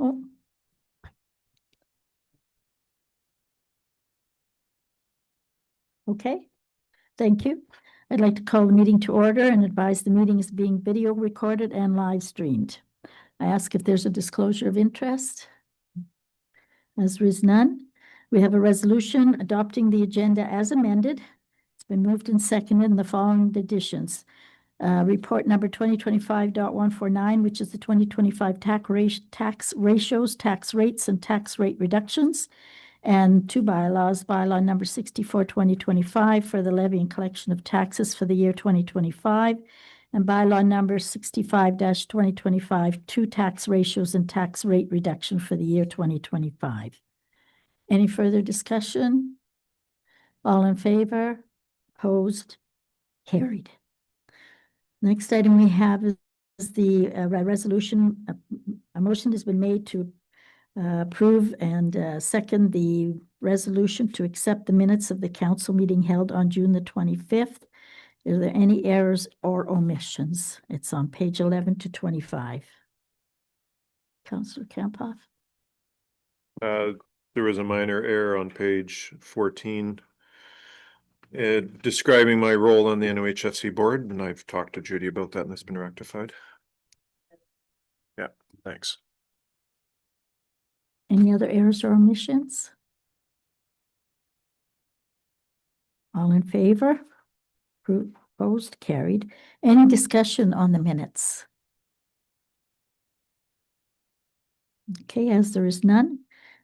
Oh. Okay, thank you. I'd like to call the meeting to order and advise the meeting is being video recorded and live streamed. I ask if there's a disclosure of interest. As there is none, we have a resolution adopting the agenda as amended. It's been moved and seconded in the following additions. Report number 2025.149, which is the 2025 tax ratios, tax rates, and tax rate reductions. And two bylaws, bylaw number 64, 2025 for the levy and collection of taxes for the year 2025, and bylaw number 65-2025, two tax ratios and tax rate reduction for the year 2025. Any further discussion? All in favor? Opposed? Carried. Next item we have is the resolution. A motion has been made to approve and second the resolution to accept the minutes of the council meeting held on June the 25th. Are there any errors or omissions? It's on page 11 to 25. Councillor Kamphoff. There was a minor error on page 14 describing my role on the NOHSC board, and I've talked to Judy about that and it's been rectified. Yeah, thanks. Any other errors or omissions? All in favor? Opposed? Carried. Any discussion on the minutes? Okay, as there is none,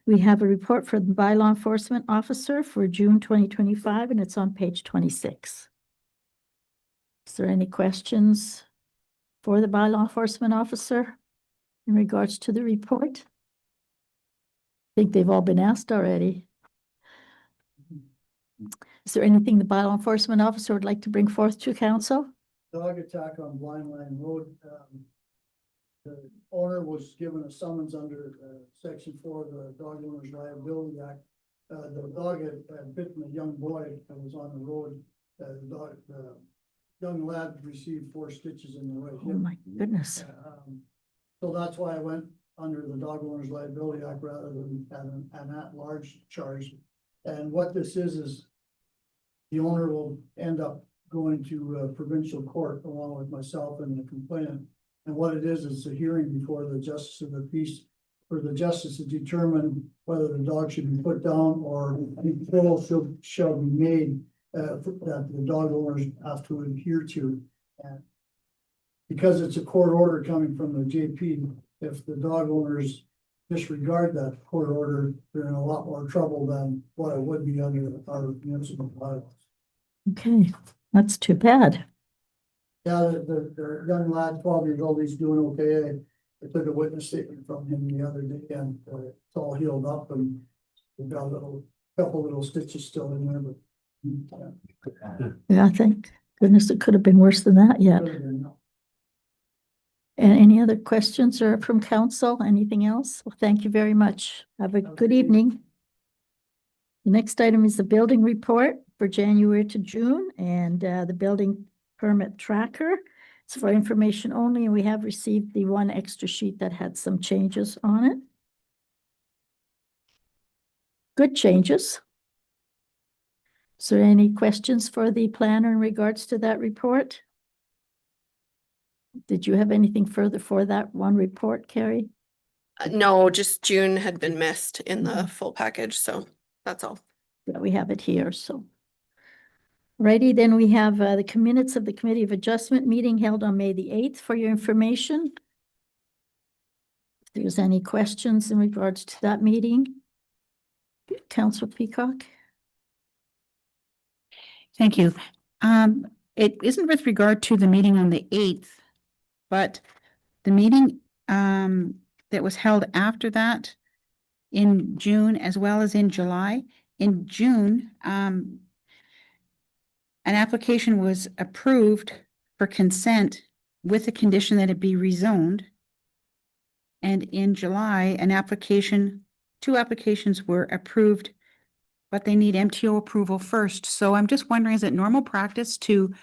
we have a report for the bylaw enforcement officer for June 2025, and it's on page 26. Is there any questions for the bylaw enforcement officer in regards to the report? I think they've all been asked already. Is there anything the bylaw enforcement officer would like to bring forth to council? Dog attack on Blind Line Road. The owner was given a summons under section 4 of the Dog Owners Liability Act. The dog had bitten a young boy that was on the road. The young lad received 4 stitches in the right hip. Oh my goodness. So that's why I went under the Dog Owners Liability Act rather than an at-large charge. And what this is the owner will end up going to provincial court along with myself and the complainant. And what it is a hearing before the justice of the peace for the justice to determine whether the dog should be put down or any control shall be made that the dog owners have to adhere to. And because it's a court order coming from the JP, if the dog owners disregard that court order, they're in a lot more trouble than what it would be under our municipal bylaws. Okay, that's too bad. Yeah, the young lad, 12 years old, he's doing okay. I took a witness statement from him the other day and it's all healed up and we've got a couple little stitches still in there, but Yeah, I think, goodness, it could have been worse than that yet. And any other questions or from council? Anything else? Well, thank you very much. Have a good evening. The next item is the building report for January to June and the building permit tracker. It's for information only, and we have received the one extra sheet that had some changes on it. Good changes. Is there any questions for the planner in regards to that report? Did you have anything further for that one report, Carrie? No, just June had been missed in the full package, so that's all. Yeah, we have it here, so. Righty, then we have the minutes of the Committee of Adjustment meeting held on May the 8th for your information. If there's any questions in regards to that meeting. Councillor Peacock. Thank you. It isn't with regard to the meeting on the 8th, but the meeting that was held after that in June as well as in July. In June, an application was approved for consent with the condition that it be rezoned. And in July, two applications were approved, but they need MTO approval first. So I'm just wondering, is it normal practice to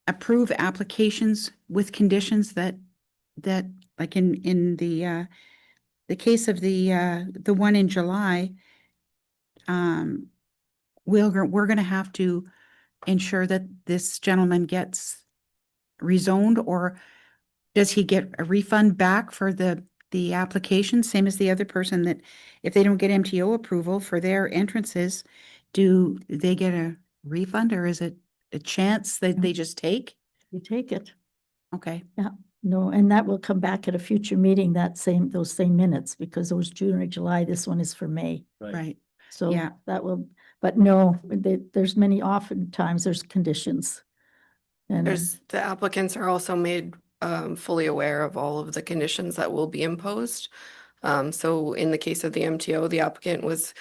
approve applications with conditions that like in the the case of the one in July, we're gonna have to ensure that this gentleman gets rezoned, or does he get a refund back for the application, same as the other person that if they don't get MTO approval for their entrances, do they get a refund, or is it a chance that they just take? You take it. Okay, No, and that will come back at a future meeting, those same minutes, because it was June or July. This one is for May. right. So Yeah. that will, but no, there's oftentimes there's conditions. And The applicants are also made fully aware of all of the conditions that will be imposed. So in the case of the MTO, the applicant was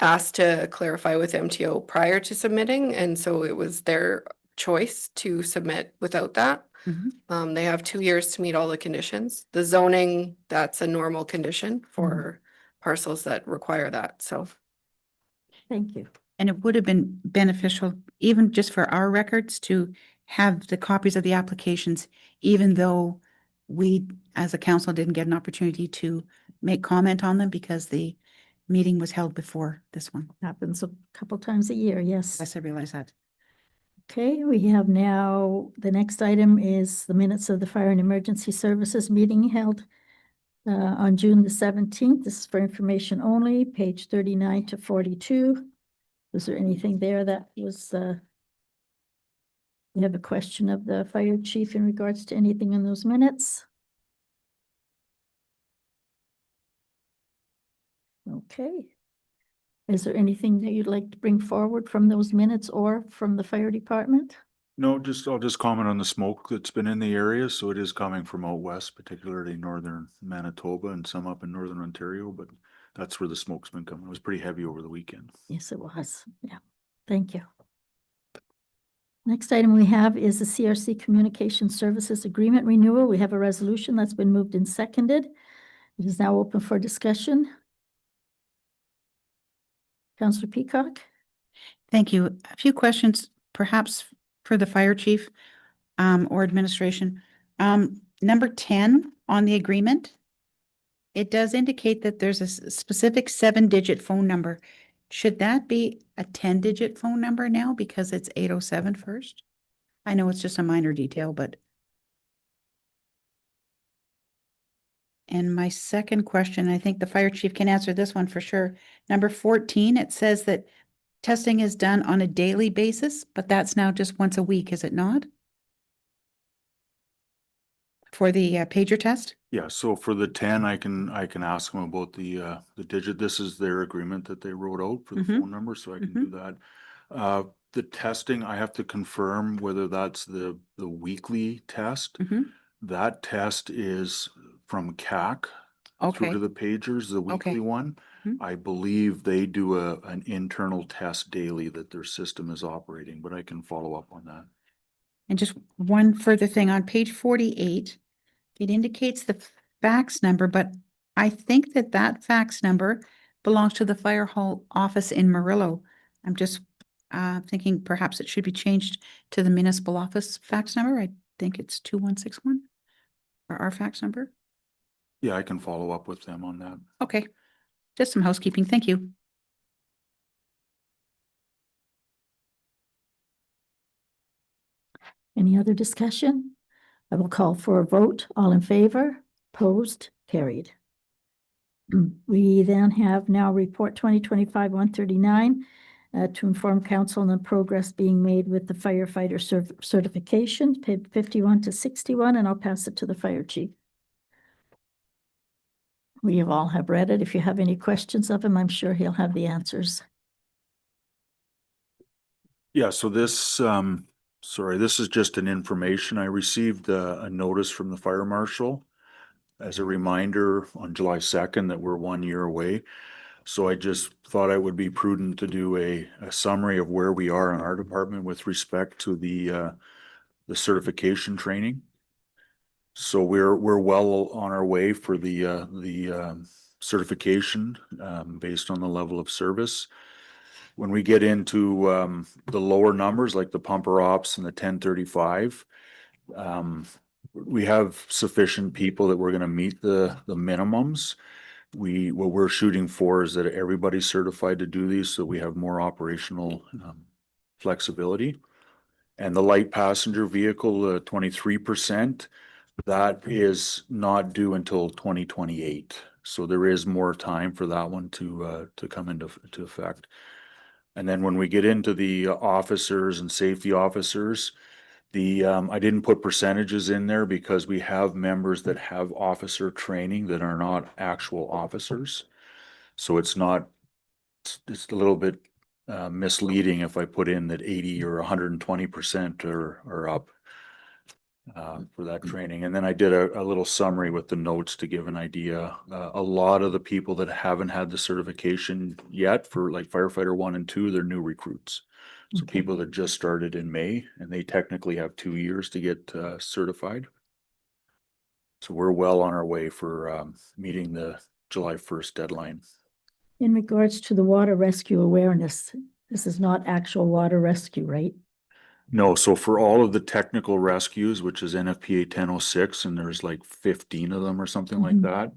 asked to clarify with MTO prior to submitting, and so it was their choice to submit without that. Mhm. They have 2 years to meet all the conditions. The zoning, that's a normal condition for parcels that require that, so. thank you. And it would have been beneficial, even just for our records, to have the copies of the applications, even though we, as a council, didn't get an opportunity to make comment on them because the meeting was held before this one. Happens a couple times a year, yes. Yes, I realize that. Okay, we have now, the next item is the minutes of the Fire and Emergency Services meeting held on June the 17th. This is for information only, page 39 to 42. Was there anything there that was, you have a question of the fire chief in regards to anything in those minutes? Okay. Is there anything that you'd like to bring forward from those minutes or from the fire department? No, I'll just comment on the smoke that's been in the area. So it is coming from out west, particularly northern Manitoba and some up in northern Ontario, but that's where the smoke's been coming. It was pretty heavy over the weekend. Yes, it was. Yeah, thank you. Next item we have is the CRC Communication Services Agreement Renewal. We have a resolution that's been moved and seconded. It is now open for discussion. Councillor Peacock? Thank you. A few questions, perhaps for the fire chief or administration. Number 10 on the agreement, it does indicate that there's a specific 7-digit phone number. Should that be a 10-digit phone number now because it's 807 first? I know it's just a minor detail, but. And my second question, I think the fire chief can answer this one for sure. Number 14, it says that testing is done on a daily basis, but that's now just once a week, is it not? For the pager test? Yeah, so for the 10, I can ask them about the digit. This is their agreement that they wrote out for the Mhm. phone number, so I can do that. The testing, I have to confirm whether that's the weekly test. Mhm. That test is from CAC through Okay, to the pagers, the Okay. weekly one. Mhm. I believe they do an internal test daily that their system is operating, but I can follow up on that. and just one further thing, on page 48, it indicates the fax number, but I think that fax number belongs to the fire hall office in Murillo. I'm just thinking perhaps it should be changed to the municipal office fax number. I think it's 2161 for our fax number. Yeah, I can follow up with them on that. Okay, just some housekeeping. Thank you. Any other discussion? I will call for a vote. All in favor? Opposed? Carried. We then have now report 2025-139 to inform council on the progress being made with the firefighter certification, page 51 to 61, and I'll pass it to the fire chief. We all have read it. If you have any questions of him, I'm sure he'll have the Yeah, so this, sorry, this is just an information. I received a notice from the fire marshal as a reminder on July 2nd that we're 1 year away. So I just thought it would be prudent to do a summary of where we are in our department with respect to the certification training. So we're well on our way for the certification based on the level of service. When we get into the lower numbers like the pumper ops and the 1035, we have sufficient people that we're going to meet the minimums. what we're shooting for is that everybody's certified to do these, so we have more operational flexibility. And the light passenger vehicle, 23%, that is not due until 2028. So there is more time for that one to come into effect. And then when we get into the officers and safety officers, I didn't put percentages in there because we have members that have officer training that are not actual officers. So it's a little bit misleading if I put in that 80 or 120% are up for that training. And then I did a little summary with the notes to give an idea. A lot of the people that haven't had the certification yet for like firefighter 1 and 2, they're new recruits. So Okay. people that just started in May, and they technically have 2 years to get certified. So we're well on our way for meeting the July 1st deadline. In regards to the water rescue awareness, this is not actual water rescue, right? No, so for all of the technical rescues, which is NFPA 1006, and there's like 15 of them or something like Mhm.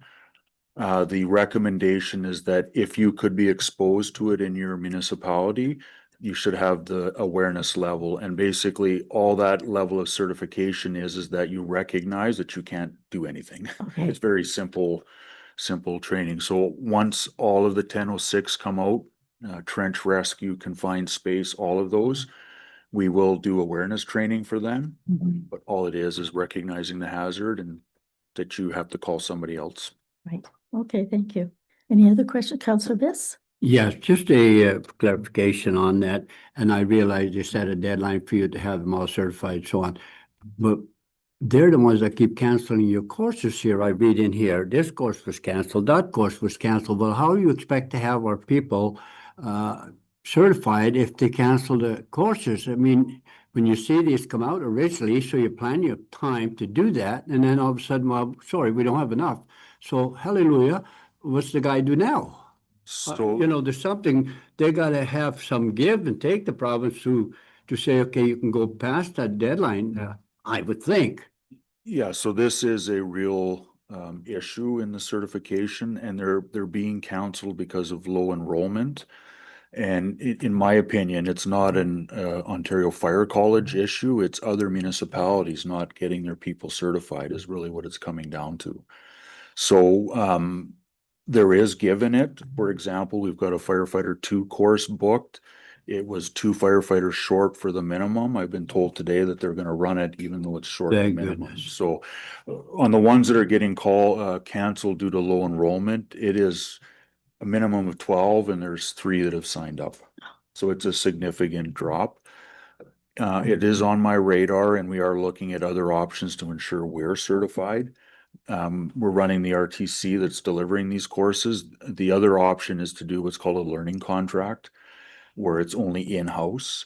that. The recommendation is that if you could be exposed to it in your municipality, you should have the awareness level. And basically all that level of certification is that you recognize that you can't do anything. Okay, It's very simple training. So once all of the 1006 come out, trench rescue, confined space, all of those, we will do awareness training for them. Mhm. But all it is recognizing the hazard and that you have to call somebody else. Right, okay, thank you. Any other question, Councillor Biss? Yes, just a clarification on that, and I realize you set a deadline for you to have them all certified and so on. But they're the ones that keep canceling your courses here. I read in here, this course was canceled, that course was canceled. Well, how do you expect to have our people certified if they cancel the courses? I mean, when you see these come out originally, so you plan your time to do that, and then all of a sudden, well, sorry, we don't have enough. So hallelujah, what's the guy do now? So, There's something, they gotta have some give and take, the province to say, okay, you can go past that deadline, I would think. yeah, so this is a real issue in the certification, and they're being counseled because of low enrollment. And in my opinion, it's not an Ontario Fire College issue. It's other municipalities not getting their people certified is really what it's coming down to. So there is given it. For example, we've got a firefighter 2 course booked. It was 2 firefighters short for the minimum. I've been told today that they're going to run it even though it's short the Thank minimum. goodness. So on the ones that are getting canceled due to low enrollment, it is a minimum of 12 and there's 3 that have signed up. So it's a significant drop. It is on my radar and we are looking at other options to ensure we're certified. We're running the RTC that's delivering these courses. The other option is to do what's called a learning contract, where it's only in-house.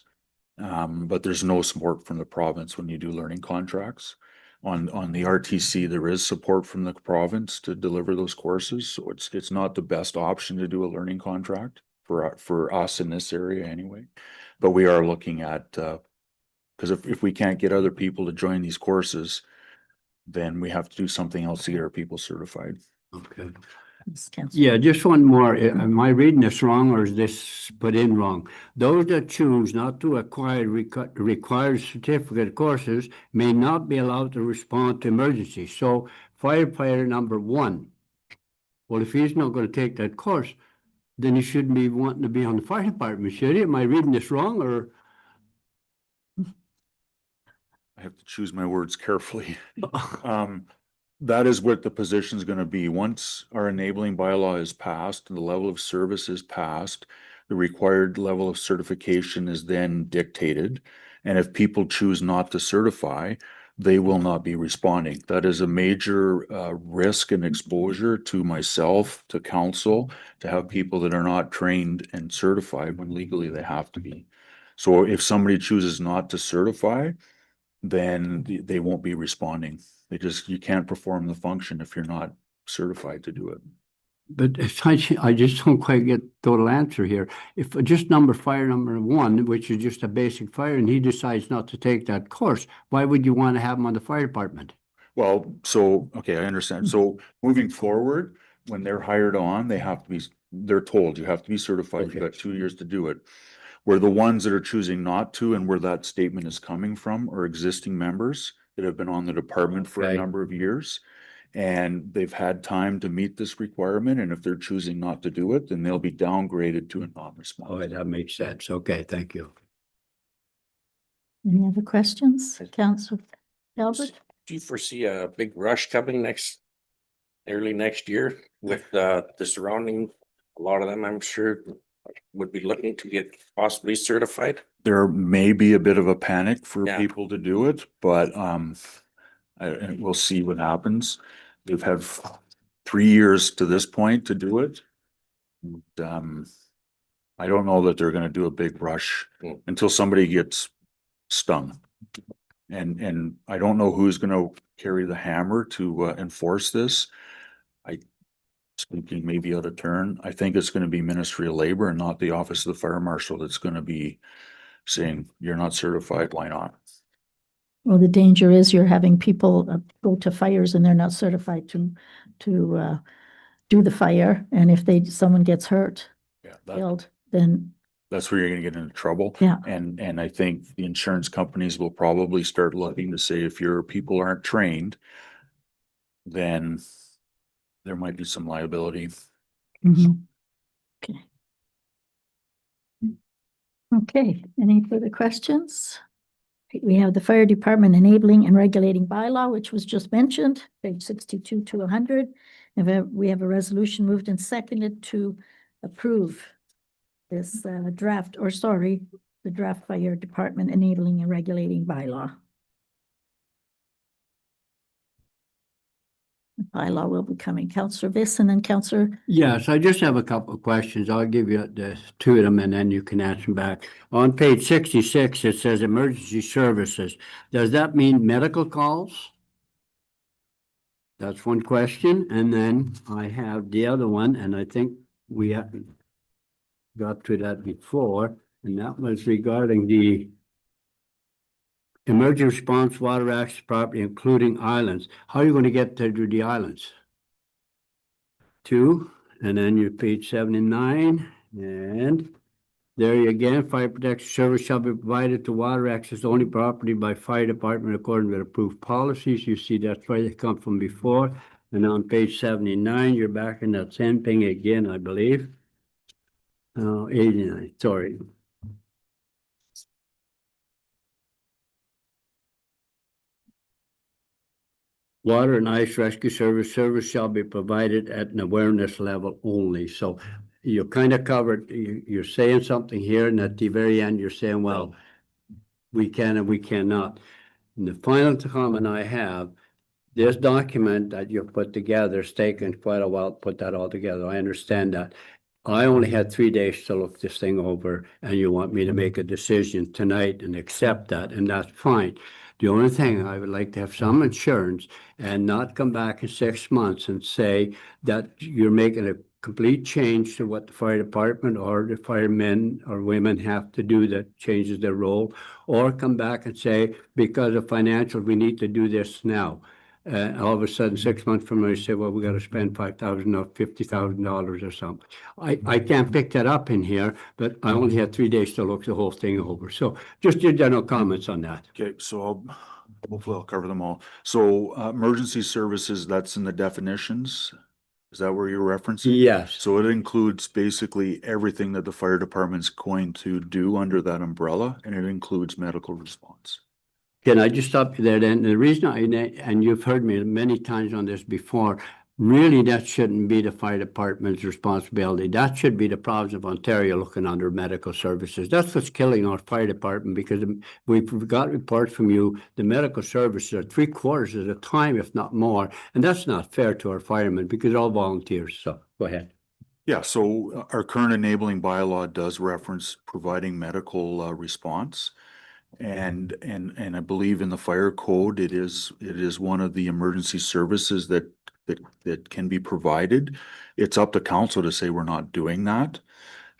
But there's no support from the province when you do learning contracts. On the RTC, there is support from the province to deliver those courses. So it's not the best option to do a learning contract for us in this area anyway. But we are looking at, because if we can't get other people to join these courses, then we have to do something else to get our people certified. Okay. Ms. Councillor. Yeah, just one more. Am I reading this wrong or is this put in wrong? Those that choose not to acquire required certificate courses may not be allowed to respond to emergencies. So firefighter number 1, well, if he's not going to take that course, then he shouldn't be wanting to be on the fire department, should he? Am I reading this wrong or? I have to choose my words carefully. That is what the position is going to be. Once our enabling bylaw is passed and the level of service is passed, the required level of certification is then dictated. And if people choose not to certify, they will not be responding. That is a major risk and exposure to myself, to council, to have people that are not trained and certified when legally they have to be. So if somebody chooses not to certify, then they won't be responding. You can't perform the function if you're not certified to do it. But I just don't quite get total answer here. If just fire number 1, which is just a basic fire, and he decides not to take that course, why would you want to have him on the fire department? Well, so, okay, I understand. So moving forward, when they're hired on, they have to be, they're told you have to be certified. You've Okay. got 2 years to do it. Where the ones that are choosing not to and where that statement is coming from are existing members that have been on the department for a Okay. number of years. And they've had time to meet this requirement, and if they're choosing not to do it, then they'll be downgraded to a Oh, non-responsive. that makes sense. Okay, thank you. Any other questions? Council Talbot? Do you foresee a big rush coming early next year with the surrounding, a lot of them, I'm sure, would be looking to get possibly certified? There may be a bit of a panic for Yeah. people to do it, but we'll see what happens. They've had 3 years to this point to do it. And, I don't know that they're gonna do a big rush Mm. until somebody gets stung. And I don't know who's gonna carry the hammer to enforce this. Speaking maybe out of turn, I think it's gonna be Ministry of Labor and not the Office of the Fire Marshal that's gonna be saying, you're not certified, why not? Well, the danger is you're having people go to fires and they're not certified to do the fire. And if someone gets hurt, Yeah, killed, then that's where you're gonna get into trouble. Yeah. And I think the insurance companies will probably start looking to say if your people aren't trained, then there might be some liability. Mhm. Okay. Okay, any further questions? We have the fire department enabling and regulating bylaw, which was just mentioned, page 62 to 100. And we have a resolution moved and seconded to approve this draft, or sorry, the draft fire department enabling and regulating bylaw. The bylaw will be coming. Councillor Viss and then Councillor, Yes, I just have a couple of questions. I'll give you the two of them and then you can answer them back. On page 66, it says emergency services. Does that mean medical calls? That's one question. And then I have the other one, and I think we haven't got to that before, and that was regarding the emergency response water access property, including islands. How are you going to get to the islands? 2, and then your page 79, and there you again, fire protection service shall be provided to water access only property by fire department according to approved policies. You see that's where they come from before. And on page 79, you're back in that same thing again, I believe. 89, sorry. Water and ice rescue service shall be provided at an awareness level only. So you kind of covered, you're saying something here, and at the very end, you're saying, well, we can and we cannot. And the final comment I have, this document that you put together, it's taken quite a while to put that all together. I understand that. I only had 3 days to look this thing over, and you want me to make a decision tonight and accept that, and that's fine. The only thing, I would like to have some insurance and not come back in 6 months and say that you're making a complete change to what the fire department or the firemen or women have to do that changes their role, or come back and say, because of financial, we need to do this now. All of a sudden, 6 months from now, you say, well, we got to spend $5,000 or $50,000 or something. I can't pick that up in here, but I only had 3 days to look the whole thing over. So just your general comments on that. Okay, so hopefully I'll cover them all. So emergency services, that's in the definitions. Is that where you're referencing? Yes. So it includes basically everything that the fire department's going to do under that umbrella, and it includes medical response. Can I just stop you there then? The reason and you've heard me many times on this before, really that shouldn't be the fire department's responsibility. That should be the province of Ontario looking under medical services. That's what's killing our fire department, because we've got reports from you, the medical services are 3/4 of the time, if not more. And that's not fair to our firemen because they're all volunteers. So go ahead. Yeah, so our current enabling bylaw does reference providing medical response. And I believe in the fire code, it is one of the emergency services that can be provided. It's up to council to say we're not doing that.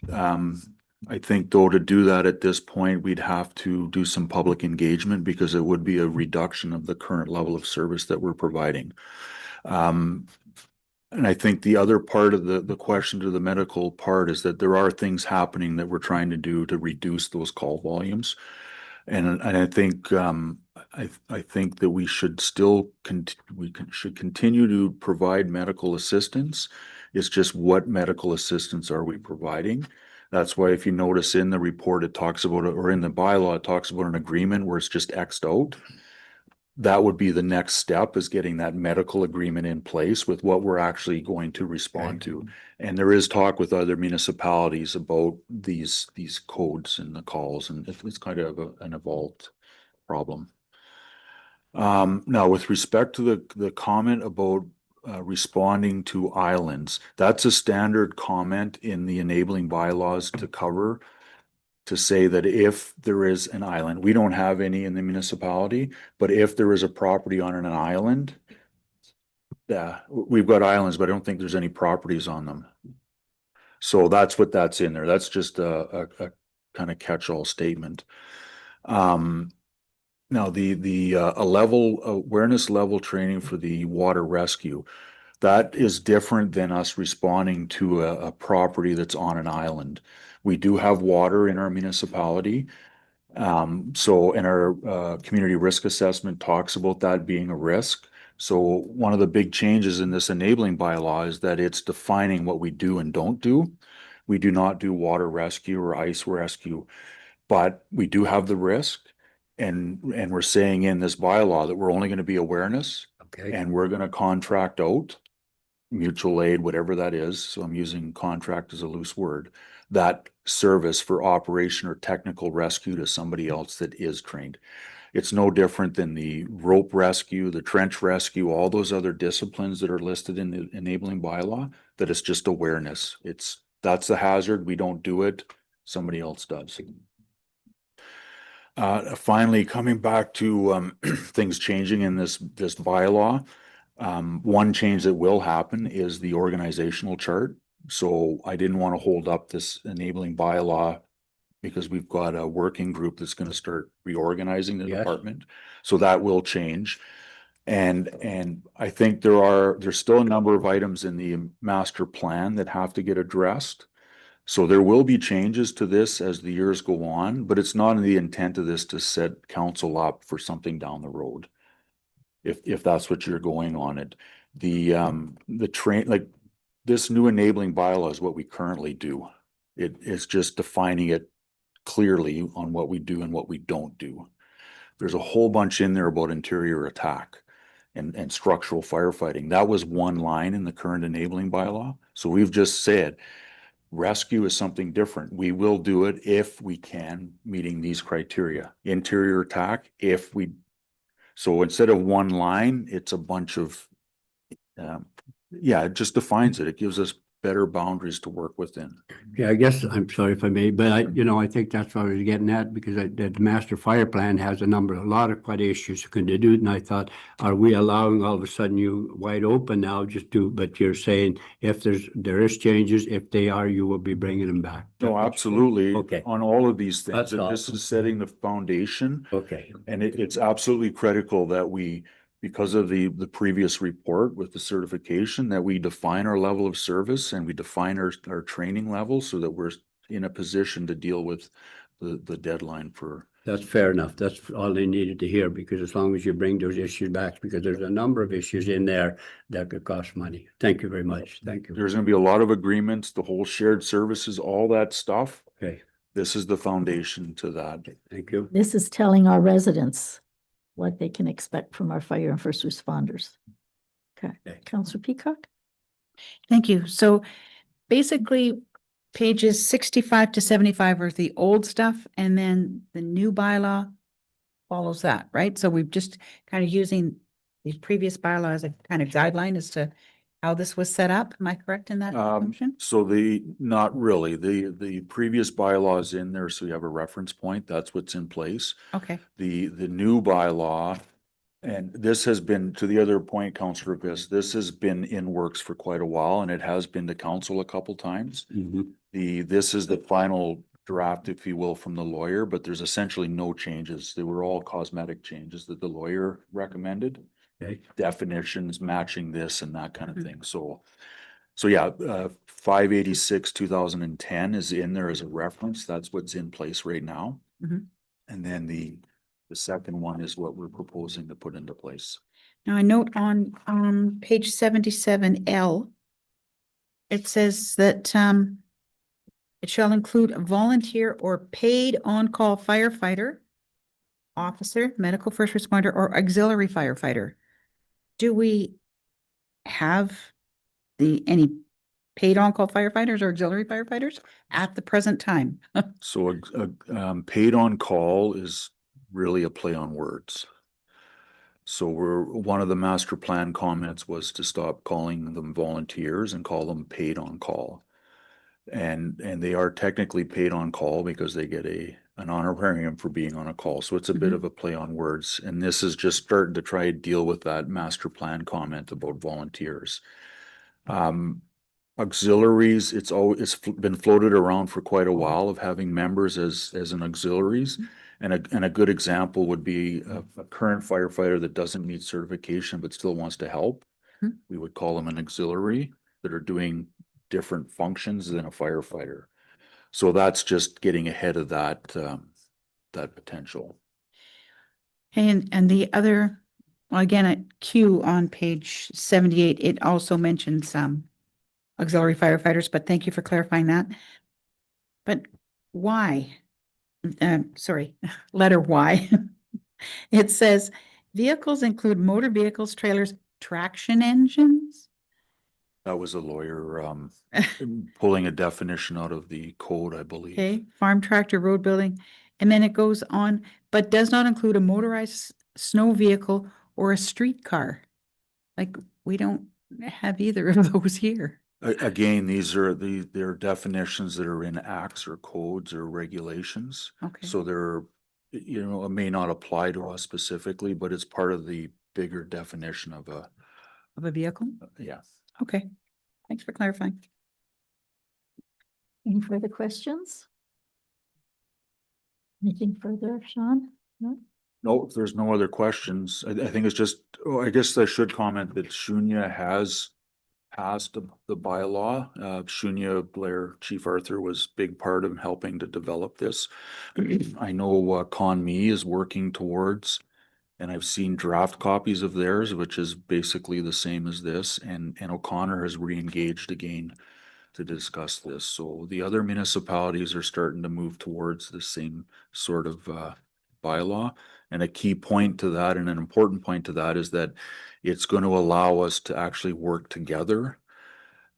I think though, to do that at this point, we'd have to do some public engagement because it would be a reduction of the current level of service that we're providing. And I think the other part of the question to the medical part is that there are things happening that we're trying to do to reduce those call volumes. And I think, I think that we should still, should continue to provide medical assistance. It's just what medical assistance are we providing? That's why if you notice in the report, it talks about, or in the bylaw, it talks about an agreement where it's just X'd out. That would be the next step, is getting that medical agreement in place with what we're actually going to respond to. And there is talk with other municipalities about these codes and the calls, and it's kind of an evolved problem. Now, with respect to the comment about responding to islands, that's a standard comment in the enabling bylaws to cover, to say that if there is an island, we don't have any in the municipality, but if there is a property on an island, we've got islands, but I don't think there's any properties on them. So that's what that's in there. That's just a kind of catch-all statement. Now the awareness level training for the water rescue, that is different than us responding to a property that's on an island. We do have water in our municipality. So in our community risk assessment talks about that being a risk. So one of the big changes in this enabling bylaw is that it's defining what we do and don't do. We do not do water rescue or ice rescue, but we do have the risk. And we're saying in this bylaw that we're only going to be awareness, Okay. and we're going to contract out mutual aid, whatever that is. So I'm using contract as a loose word, that service for operation or technical rescue to somebody else that is trained. It's no different than the rope rescue, the trench rescue, all those other disciplines that are listed in the enabling bylaw, that it's just awareness. That's the hazard. We don't do it. Somebody else does. Finally, coming back to things changing in this bylaw, one change that will happen is the organizational chart. So I didn't want to hold up this enabling bylaw because we've got a working group that's going to start reorganizing the Yes. department. So that will change. And I think there's still a number of items in the master plan that have to get addressed. So there will be changes to this as the years go on, but it's not in the intent of this to set council up for something down the road. If that's what you're going on it. Like this new enabling bylaw is what we currently do. It's just defining it clearly on what we do and what we don't do. There's a whole bunch in there about interior attack and structural firefighting. That was one line in the current enabling bylaw. So we've just said, rescue is something different. We will do it if we can, meeting these criteria. Interior attack, if we, so instead of one line, it's a bunch of, it just defines it. It gives us better boundaries to work within. Yeah, I guess, I'm sorry if I may, but I think that's what I was getting at, because the master fire plan has a lot of quite issues you can do. And I thought, are we allowing all of a sudden you wide open now but you're saying if there is changes, if they are, you will be bringing them back. No, absolutely. Okay. On all of these things, That's and this awesome. is setting the foundation. Okay. And it's absolutely critical that we, because of the previous report with the certification, that we define our level of service and we define our training level so that we're in a position to deal with the deadline for. That's fair enough. That's all they needed to hear, because as long as you bring those issues back, because there's a number of issues in there that could cost money. Thank you very much. Thank you. There's going to be a lot of agreements, the whole shared services, all that stuff. Okay. This is the foundation to that. Thank you. This is telling our residents what they can expect from our fire and first responders. Okay, Councillor Peacock? Thank you. So basically, pages 65 to 75 are the old stuff, and then the new bylaw follows that, right? So we've just kind of using these previous bylaws as a kind of guideline as to how this was set up. Am I correct in that assumption? So not really, the previous bylaws in there, so you have a reference point, that's what's in place. Okay, The new bylaw, and this has been, to the other point, Councillor Viss, this has been in works for quite a while, and it has been to council a couple times. This is the final draft, if you will, from the lawyer, but there's essentially no changes. They were all cosmetic changes that the lawyer recommended. Okay. definitions matching this and that kind of thing. So yeah, 586, 2010 is in there as a reference. That's what's in place right now. Mhm. And then the second one is what we're proposing to put into place. Now I note on page 77L, it says that it shall include a volunteer or paid on-call firefighter, officer, medical first responder, or auxiliary firefighter. Do we have any paid on-call firefighters or auxiliary firefighters at the present time? So paid on call is really a play on words. So one of the master plan comments was to stop calling them volunteers and call them paid on call. And they are technically paid on call because they get an honorarium for being on a call. So it's a bit Mhm. of a play on words. And this is just starting to try to deal with that master plan comment about volunteers. Auxiliaries, it's been floated around for quite a while of having members as an auxiliaries. And a good example would be a current firefighter that doesn't need certification but still wants to help. Mhm. We would call them an auxiliary that are doing different functions than a firefighter. So that's just getting ahead of that potential. And the other, well, again, at Q on page 78, it also mentions auxiliary firefighters, but thank you for clarifying that. But why? Sorry, letter Y. It says vehicles include motor vehicles, trailers, traction engines. That was a lawyer pulling a definition out of the code, I believe. Okay, farm tractor, road building, and then it goes on, but does not include a motorized snow vehicle or a streetcar. Like, we don't have either of those here. Again, these are they're definitions that are in acts or codes or regulations. Okay. So they're, it may not apply to us specifically, but it's part of the bigger definition of Of a vehicle? yeah. Okay, thanks for clarifying. Any further questions? Anything further, Sean? No? No, if there's no other questions, I think it's just, I guess I should comment that Shunya has passed the bylaw. Shunya Blair, Chief Arthur was big part of helping to develop this. I know ConMe is working towards, and I've seen draft copies of theirs, which is basically the same as this, and O'Connor has re-engaged again to discuss this. So the other municipalities are starting to move towards the same sort of bylaw. And a key point to that, and an important point to that, is that it's going to allow us to actually work together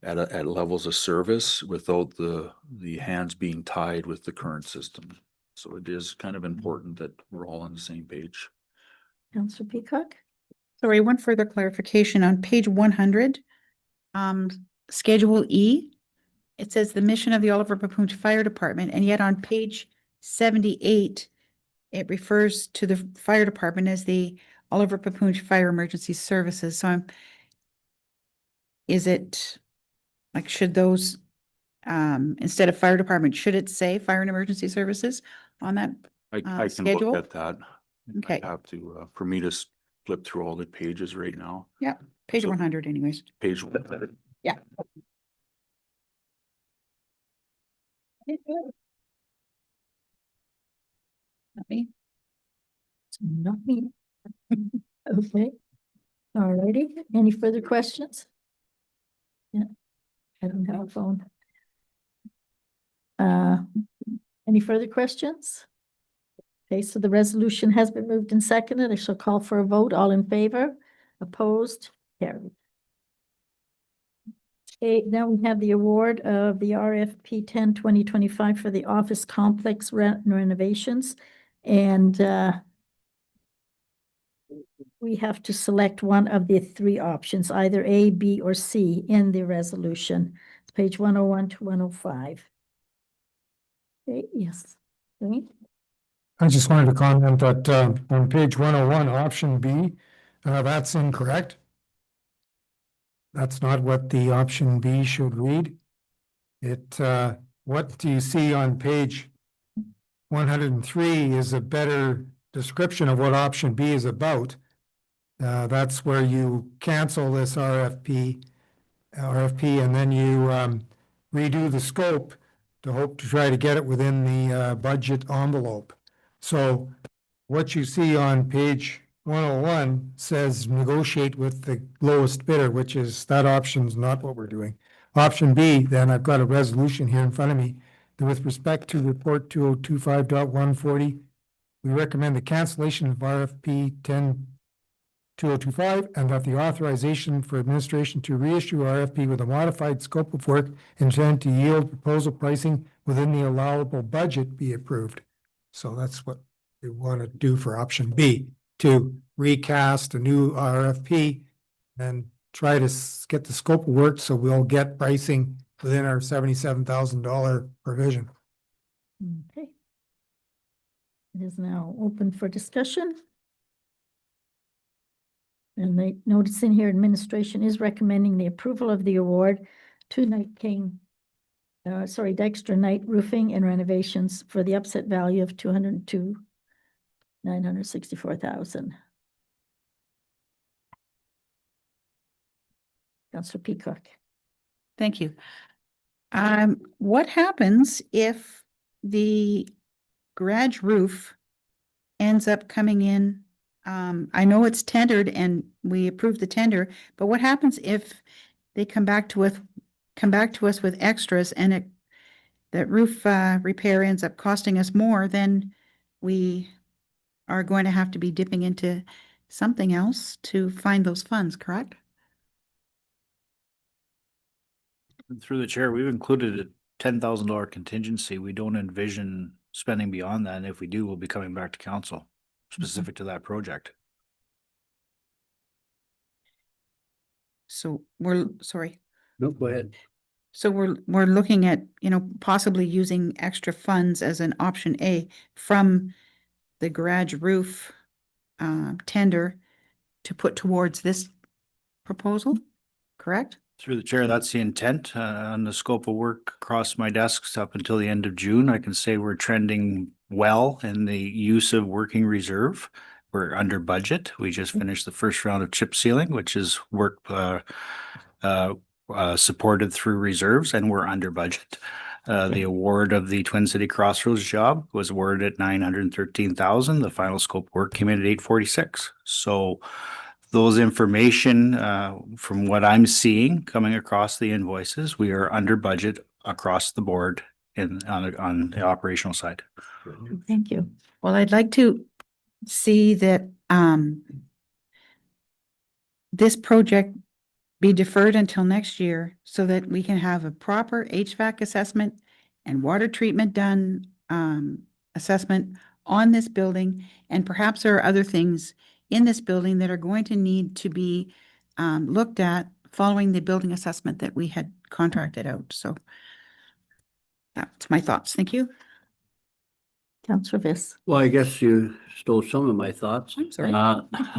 at levels of service without the hands being tied with the current system. So it is kind of important that we're all on the same page. Councillor Peacock? Sorry, one further clarification on page 100, Schedule E. It says the mission of the Oliver Papoonch Fire Department, and yet on page 78, it refers to the fire department as the Oliver Papoonch Fire Emergency Services. So is it, like, should those, instead of fire department, should it say Fire and Emergency Services on that? I can schedule? look at that. Okay. I have to, for me to flip through all the pages right now. Yeah, page So- 100 anyways. Page 100. Yeah. Not me. Not me. Okay. All righty. Any further questions? Yeah, I don't have a phone. Any further questions? Okay, so the resolution has been moved and seconded. I shall call for a vote. All in favor? Opposed? Carried. Okay, now we have the award of the RFP 10-2025 for the office complex renovations. And we have to select one of the three options, either A, B, or C in the resolution. It's page 101 to 105. Okay, yes. Okay. I just wanted to comment that on page 101, option B, that's incorrect. That's not what the option B should read. It, what do you see on page 103 is a better description of what option B is about. That's where you cancel this RFP, and then you redo the scope to hope to try to get it within the budget envelope. So what you see on page 101 says negotiate with the lowest bidder, which is, that option's not what we're doing. Option B, then I've got a resolution here in front of me, that with respect to report 2025.140, we recommend the cancellation of RFP 10-2025 and that the authorization for administration to reissue RFP with a modified scope of work intended to yield proposal pricing within the allowable budget be approved. So that's what we want to do for option B, to recast a new RFP and try to get the scope of work so we'll get pricing within our $77,000 provision. Okay. It is now open for discussion. And they notice in here, administration is recommending the approval of the award to Dykstra Knight Roofing and Renovations for the upset value of $202,964,000. Councillor Peacock. Thank you. What happens if the garage roof ends up coming in? I know it's tendered and we approved the tender, but what happens if they come back to us with extras and that roof repair ends up costing us more? Then we are going to have to be dipping into something else to find those funds, correct? Through the chair, we've included a $10,000 contingency. We don't envision spending beyond that. And if we do, we'll be coming back to council specific to that project. So sorry. No, go ahead. So we're looking at, possibly using extra funds as an option A from the garage roof tender to put towards this proposal, correct? Through the chair, that's the intent. On the scope of work across my desks up until the end of June, I can say we're trending well in the use of working reserve. We're under budget. We just finished the first round of chip sealing, which is work supported through reserves, and we're under budget. The award of the Twin City Crossroads job was awarded at $913,000. The final scope work came in at $846,000. So those information, from what I'm seeing coming across the invoices, we are under budget across the board on the operational side. Thank you. Well, I'd like to see that this project be deferred until next year so that we can have a proper HVAC assessment and water treatment done, assessment on this building. And perhaps there are other things in this building that are going to need to be looked at following the building assessment that we had contracted out. So that's my thoughts. Thank you. Councillor Viss. Well, I guess you stole some of my thoughts. I'm sorry.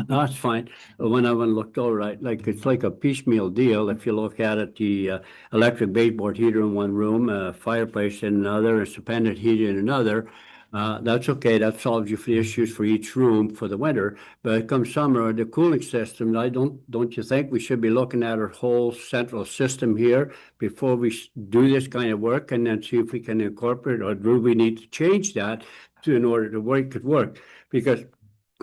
That's fine. When I went and looked over, it's like a piecemeal deal. If you look at it, the electric baseboard heater in one room, fireplace in another, a suspended heater in another. That's okay. That solves you for the issues for each room for the winter. But come summer, the cooling system, don't you think we should be looking at our whole central system here before we do this kind of work, and then see if we can incorporate, or do we need to change that in order to make it work? Because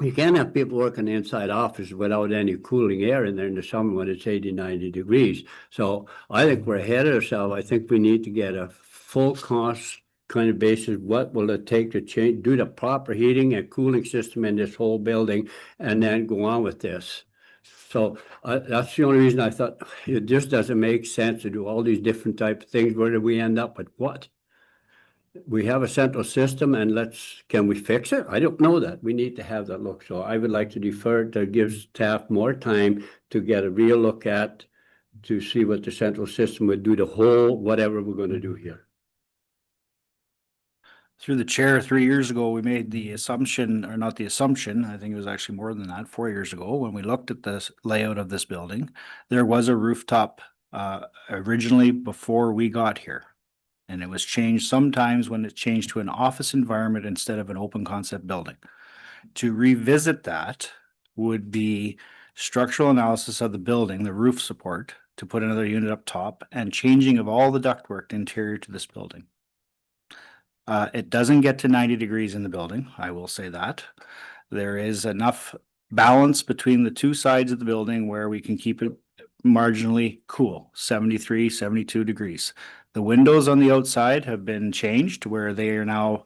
you can't have people working inside offices without any cooling air in there in the summer when it's 80, 90 degrees. So I think we're ahead of ourselves. I think we need to get a full cost kind of basis. What will it take to do the proper heating and cooling system in this whole building, and then go on with this? So that's the only reason I thought it just doesn't make sense to do all these different type of things. Where do we end up with what? We have a central system, and can we fix it? I don't know that. We need to have that look. So I would like to defer to give staff more time to get a real look at, to see what the central system would do, the whole, whatever we're going to do here. Through the chair, 3 years ago, we made the assumption, or not the assumption, I think it was actually more than that, 4 years ago, when we looked at the layout of this building, there was a rooftop originally before we got here. And it was changed sometimes when it changed to an office environment instead of an open concept building. To revisit that would be structural analysis of the building, the roof support, to put another unit up top, and changing of all the ductwork interior to this building. It doesn't get to 90 degrees in the building, I will say that. There is enough balance between the two sides of the building where we can keep it marginally cool, 73, 72 degrees. The windows on the outside have been changed where they are now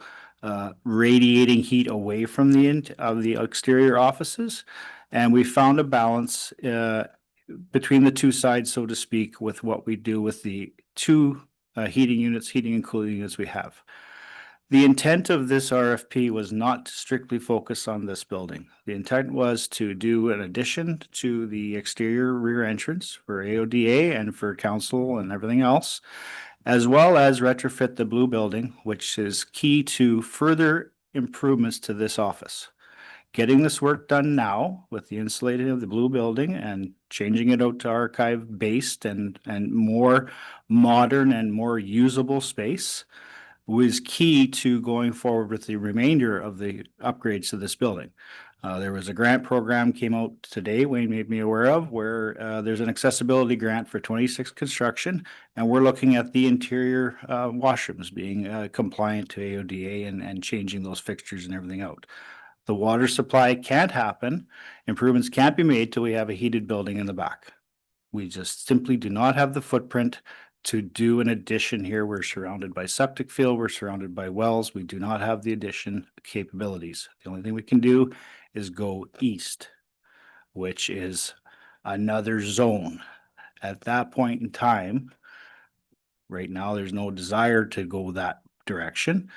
radiating heat away from the exterior offices. And we found a balance between the two sides, so to speak, with what we do with the two heating and cooling units we have. The intent of this RFP was not to strictly focus on this building. The intent was to do an addition to the exterior rear entrance for AODA and for council and everything else, as well as retrofit the blue building, which is key to further improvements to this office. Getting this work done now with the insulating of the blue building and changing it out to archive based and more modern and more usable space was key to going forward with the remainder of the upgrades to this building. There was a grant program came out today, Wayne made me aware of, where there's an accessibility grant for 26 construction, and we're looking at the interior washrooms being compliant to AODA and changing those fixtures and everything out. The water supply can't happen, improvements can't be made till we have a heated building in the back. We just simply do not have the footprint to do an addition here. We're surrounded by septic field, we're surrounded by wells. We do not have the addition capabilities. The only thing we can do is go east, which is another zone. At that point in time, right now, there's no desire to go that direction,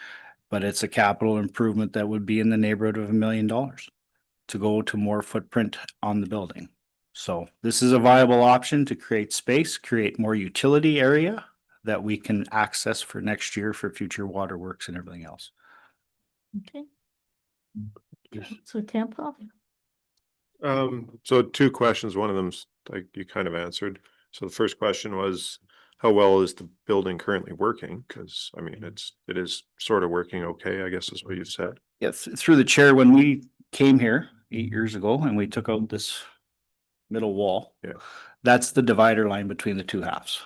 but it's a capital improvement that would be in the neighborhood of $1 million to go to more footprint on the building. So this is a viable option to create space, create more utility area that we can access for next year for future waterworks and everything else. Okay. So Campoff? So two questions. One of them's like you kind of answered. So the first question was, how well is the building currently working? Because I mean, it is sort of working okay, I guess is what you said. Yes, through the chair, when we came here 8 years ago and we took out this middle wall. Yeah. That's the divider line between the two halves.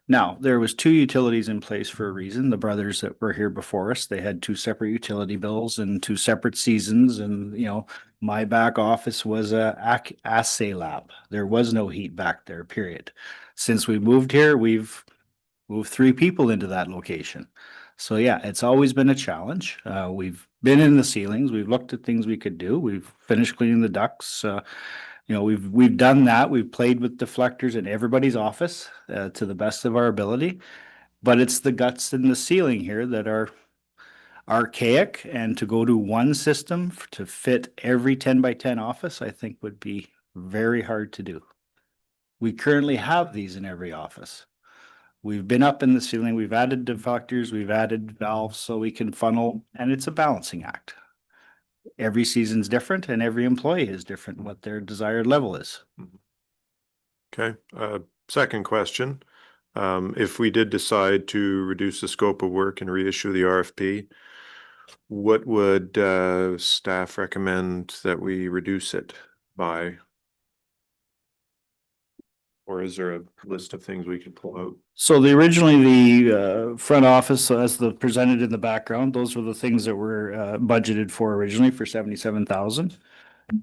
Now, there was two utilities in place for a reason. The brothers that were here before us, they had two separate utility bills and two separate seasons. And, you know, my back office was a assay lab. There was no heat back there, period. Since we moved here, we've moved 3 people into that location. So yeah, it's always been a challenge. We've been in the ceilings. We've looked at things we could do. We've finished cleaning the ducts. You know, we've done that. We've played with deflectors in everybody's office to the best of our ability, but it's the guts in the ceiling here that are archaic, and to go to one system to fit every 10 by 10 office, I think would be very hard to do. We currently have these in every office. We've been up in the ceiling, we've added deflectors, we've added valves so we can funnel, and it's a balancing act. Every season's different and every employee is different what their desired level is. Okay, second question. If we did decide to reduce the scope of work and reissue the RFP, what would staff recommend that we reduce it by? Or is there a list of things we could pull out? So originally the front office, as the presented in the background, those were the things that were budgeted for originally for 77,000.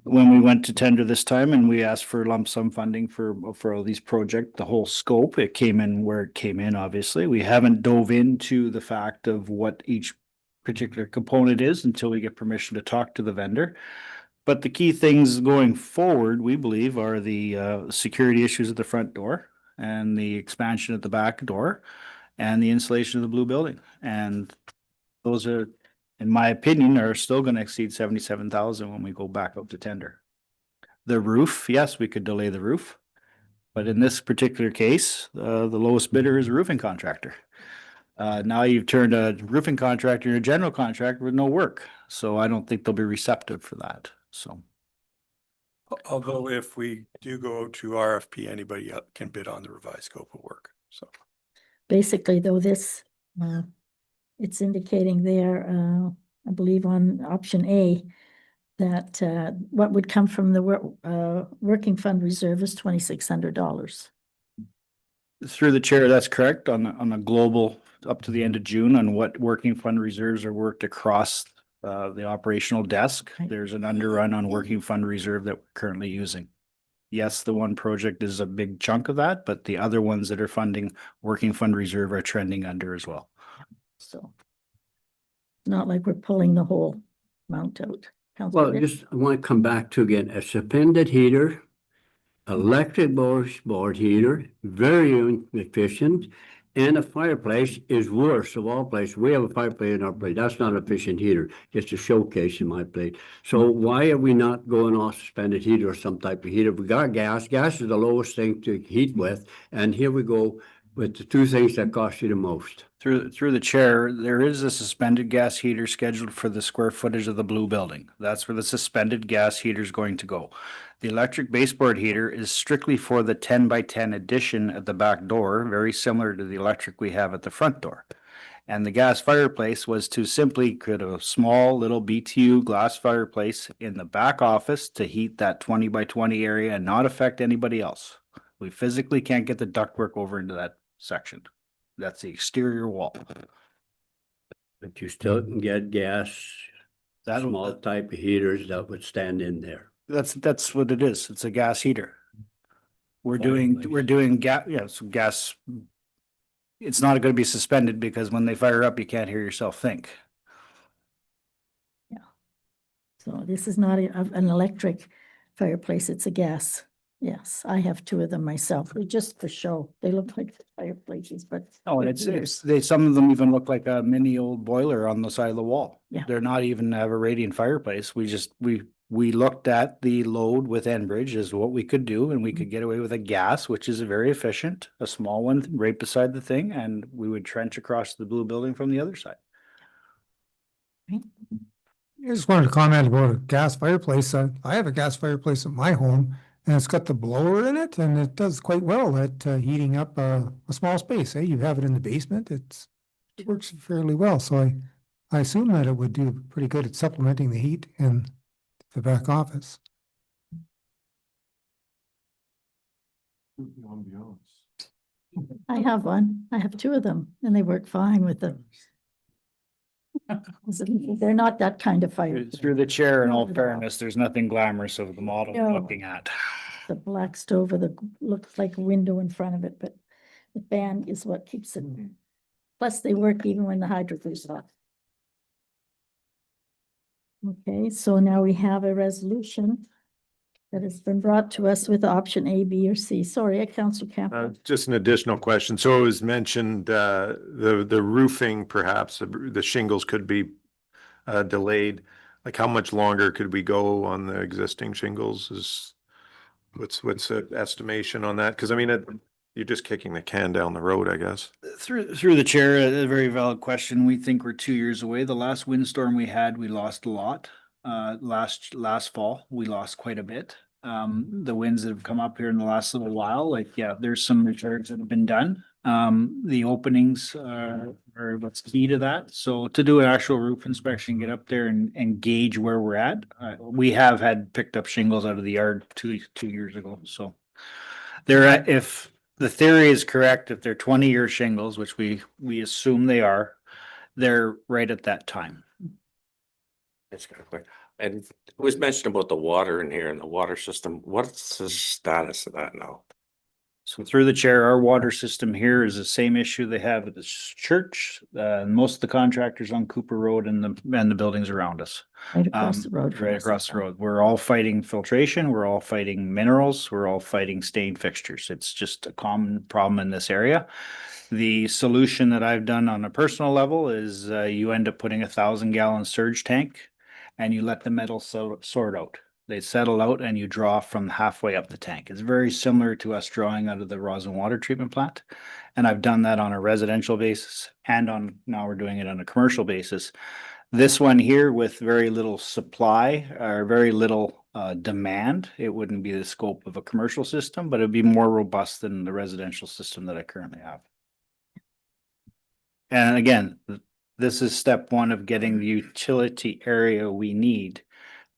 When we went to tender this time and we asked for lump sum funding for all these projects, the whole scope, it came in where it came in, obviously. We haven't dove into the fact of what each particular component is until we get permission to talk to the vendor. But the key things going forward, we believe, are the security issues at the front door and the expansion at the back door and the installation of the blue building. And those are, in my opinion, are still going to exceed 77,000 when we go back up to tender. The roof, yes, we could delay the roof. But in this particular case, the lowest bidder is a roofing contractor. Now you've turned a roofing contractor into a general contractor with no work. So I don't think they'll be receptive for that. So. Although if we do go to RFP, anybody can bid on the revised scope of work, so. Basically, though, this, it's indicating there, I believe on option A, that, what would come from the working fund reserve is $2,600. Through the chair, that's correct on a global up to the end of June on what working fund reserves are worked across the operational desk. Right. There's an underrun on working fund reserve that we're currently using. Yes, the one project is a big chunk of that, but the other ones that are funding working fund reserve are trending under as well. So not like we're pulling the whole amount out. Councillor Well, Vitt? just, I want to come back to again, a suspended heater, electric board heater, very inefficient, and a fireplace is worse of all places. We have a fireplace in our place. That's not an efficient heater, just a showcase in my place. So why are we not going off suspended heater or some type of heater? We got gas. Gas is the lowest thing to heat with, and here we go with the two things that cost you the most. Through the chair, there is a suspended gas heater scheduled for the square footage of the blue building. That's where the suspended gas heater is going to go. The electric baseboard heater is strictly for the 10x10 addition at the back door, very similar to the electric we have at the front door. And the gas fireplace was to simply create a small little BTU glass fireplace in the back office to heat that 20x20 area and not affect anybody else. We physically can't get the ductwork over into that section. That's the exterior wall. But you still can get gas, small type of heaters that would stand in there. That's what it is. It's a gas heater. We're doing gas. It's not going to be suspended because when they fire up, you can't hear yourself think. So this is not an electric fireplace, it's a gas. Yes, I have two of them myself. They're just for show. They look like fireplaces, but. Oh, and they're some of them even look like a mini old boiler on the side of the wall. Yeah. They're not even have a radiant fireplace. We looked at the load with Enbridge as what we could do, and we could get away with a gas, which is very efficient, a small one right beside the thing, and we would trench across the blue building from the other side. I just wanted to comment about a gas fireplace. I have a gas fireplace at my home, and it's got the blower in it, and it does quite well at heating up a small space. You have it in the basement. It works fairly well. So I assume that it would do pretty good at supplementing the heat in the back office. I have one. I have two of them and they work fine with them. They're not that kind of fire. Through the chair, in Not all at all. fairness, there's nothing glamorous of the model we're No. looking at. The black stove with looks like a window in front of it, but the fan is what keeps it. Plus they work even when the hydrogen's off. Okay, so now we have a resolution that has been brought to us with option A, B, or C. Sorry, Councillor Campbell. Just an additional question. So it was mentioned, the roofing, perhaps, the shingles could be delayed. Like how much longer could we go on the existing shingles what's the estimation on that? Because I mean, you're just kicking the can down the road, I guess. Through the chair, a very valid question. We think we're 2 years away. The last windstorm we had, we lost a lot. Last fall, we lost quite a bit. The winds that have come up here in the last little while, there's some repairs that have been done. The openings are what's key to that. So to do an actual roof inspection, get up there and gauge where we're at. We have had picked up shingles out of the yard two years ago. So if the theory is correct, if they're 20-year shingles, which we assume they are, they're right at that time. That's kind of quick. And it was mentioned about the water in here and the water system. What's the status of that now? So through the chair, our water system here is the same issue they have at the church. Most of the contractors on Cooper Road and the buildings around us. Right across the road. from Right us. across the road. We're all fighting filtration. We're all fighting minerals. We're all fighting stain fixtures. It's just a common problem in this area. The solution that I've done on a personal level is you end up putting 1,000-gallon surge tank and you let the metal sort out. They settle out and you draw from halfway up the tank. It's very similar to us drawing out of the Roslyn water treatment plant. And I've done that on a residential basis and now we're doing it on a commercial basis. This one here with very little supply or very little demand, it wouldn't be the scope of a commercial system, but it'd be more robust than the residential system that I currently have. And again, this is step one of getting the utility area we need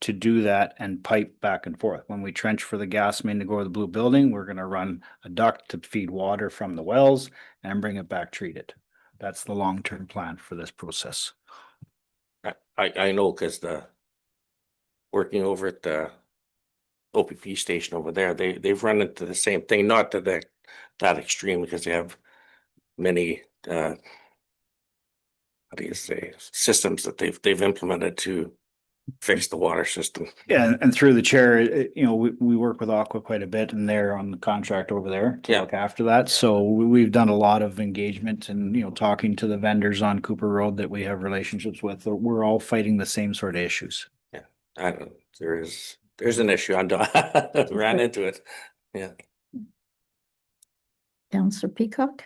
to do that and pipe back and forth. When we trench for the gas main to go to the blue building, we're gonna run a duct to feed water from the wells and bring it back treated. That's the long-term plan for this process. I know, cause working over at the OPP station over there, they've run into the same thing, not to that extreme, because they have many, how do you say, systems that they've implemented to fix the water system. Yeah, and through the chair, you know, we work with Aqua quite a bit and they're on the contract over there to Yeah. look after that. So we've done a lot of engagement and, you know, talking to the vendors on Cooper Road that we have relationships with. We're all fighting the same sort of issues. I don't, there's an issue. Ran into it. Yeah. Councillor Peacock?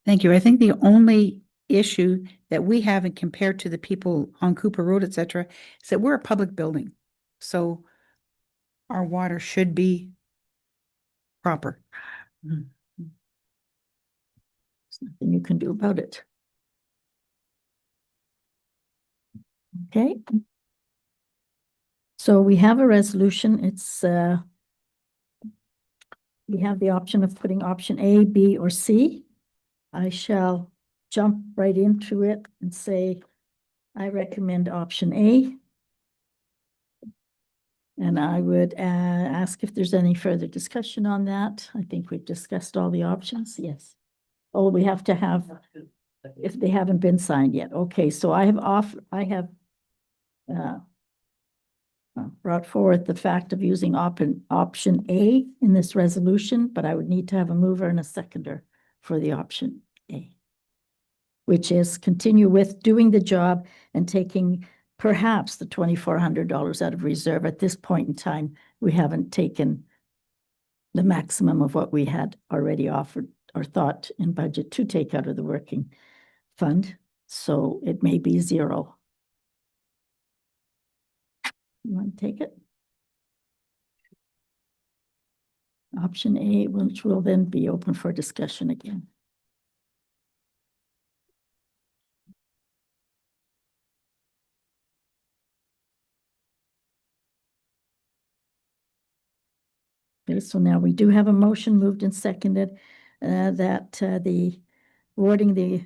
Thank you. I think the only issue that we have and compared to the people on Cooper Road, et cetera, is that we're a public building. So our water should be proper. There's nothing you can do about it. Okay. So we have a resolution. It's, we have the option of putting option A, B, or C. I shall jump right into it and say, I recommend option A. And I would ask if there's any further discussion on that. I think we've discussed all the options. Yes. Oh, we have to have, if they haven't been signed yet. Okay, so I have brought forward the fact of using option A in this resolution, but I would need to have a mover and a seconder for the option A, which is continue with doing the job and taking perhaps the $2,400 out of reserve. At this point in time, we haven't taken the maximum of what we had already offered or thought in budget to take out of the working fund. So it may be zero. You want to take it? Option A, which will then be open for discussion again. Okay, so now we do have a motion moved and seconded that the awarding the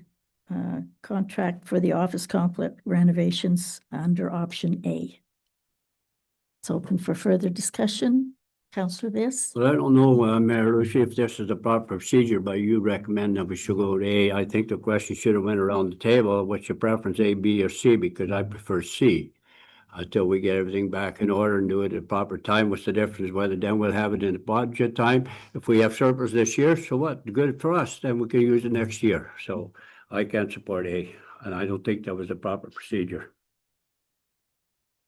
contract for the office complex renovations under option A. It's open for further discussion. Councillor Viss? Well, I don't know, Mayor Lucy, if this is the proper procedure, but you recommend that we should go to A. I think the question should have went around the table. What's your preference, A, B, or C? Because I prefer C. Until we get everything back in order and do it at proper time. What's the difference? Whether then we'll have it in the budget time. If we have surplus this year, so what? Good for us. Then we can use it next year. So I can't support A, and I don't think that was the proper procedure.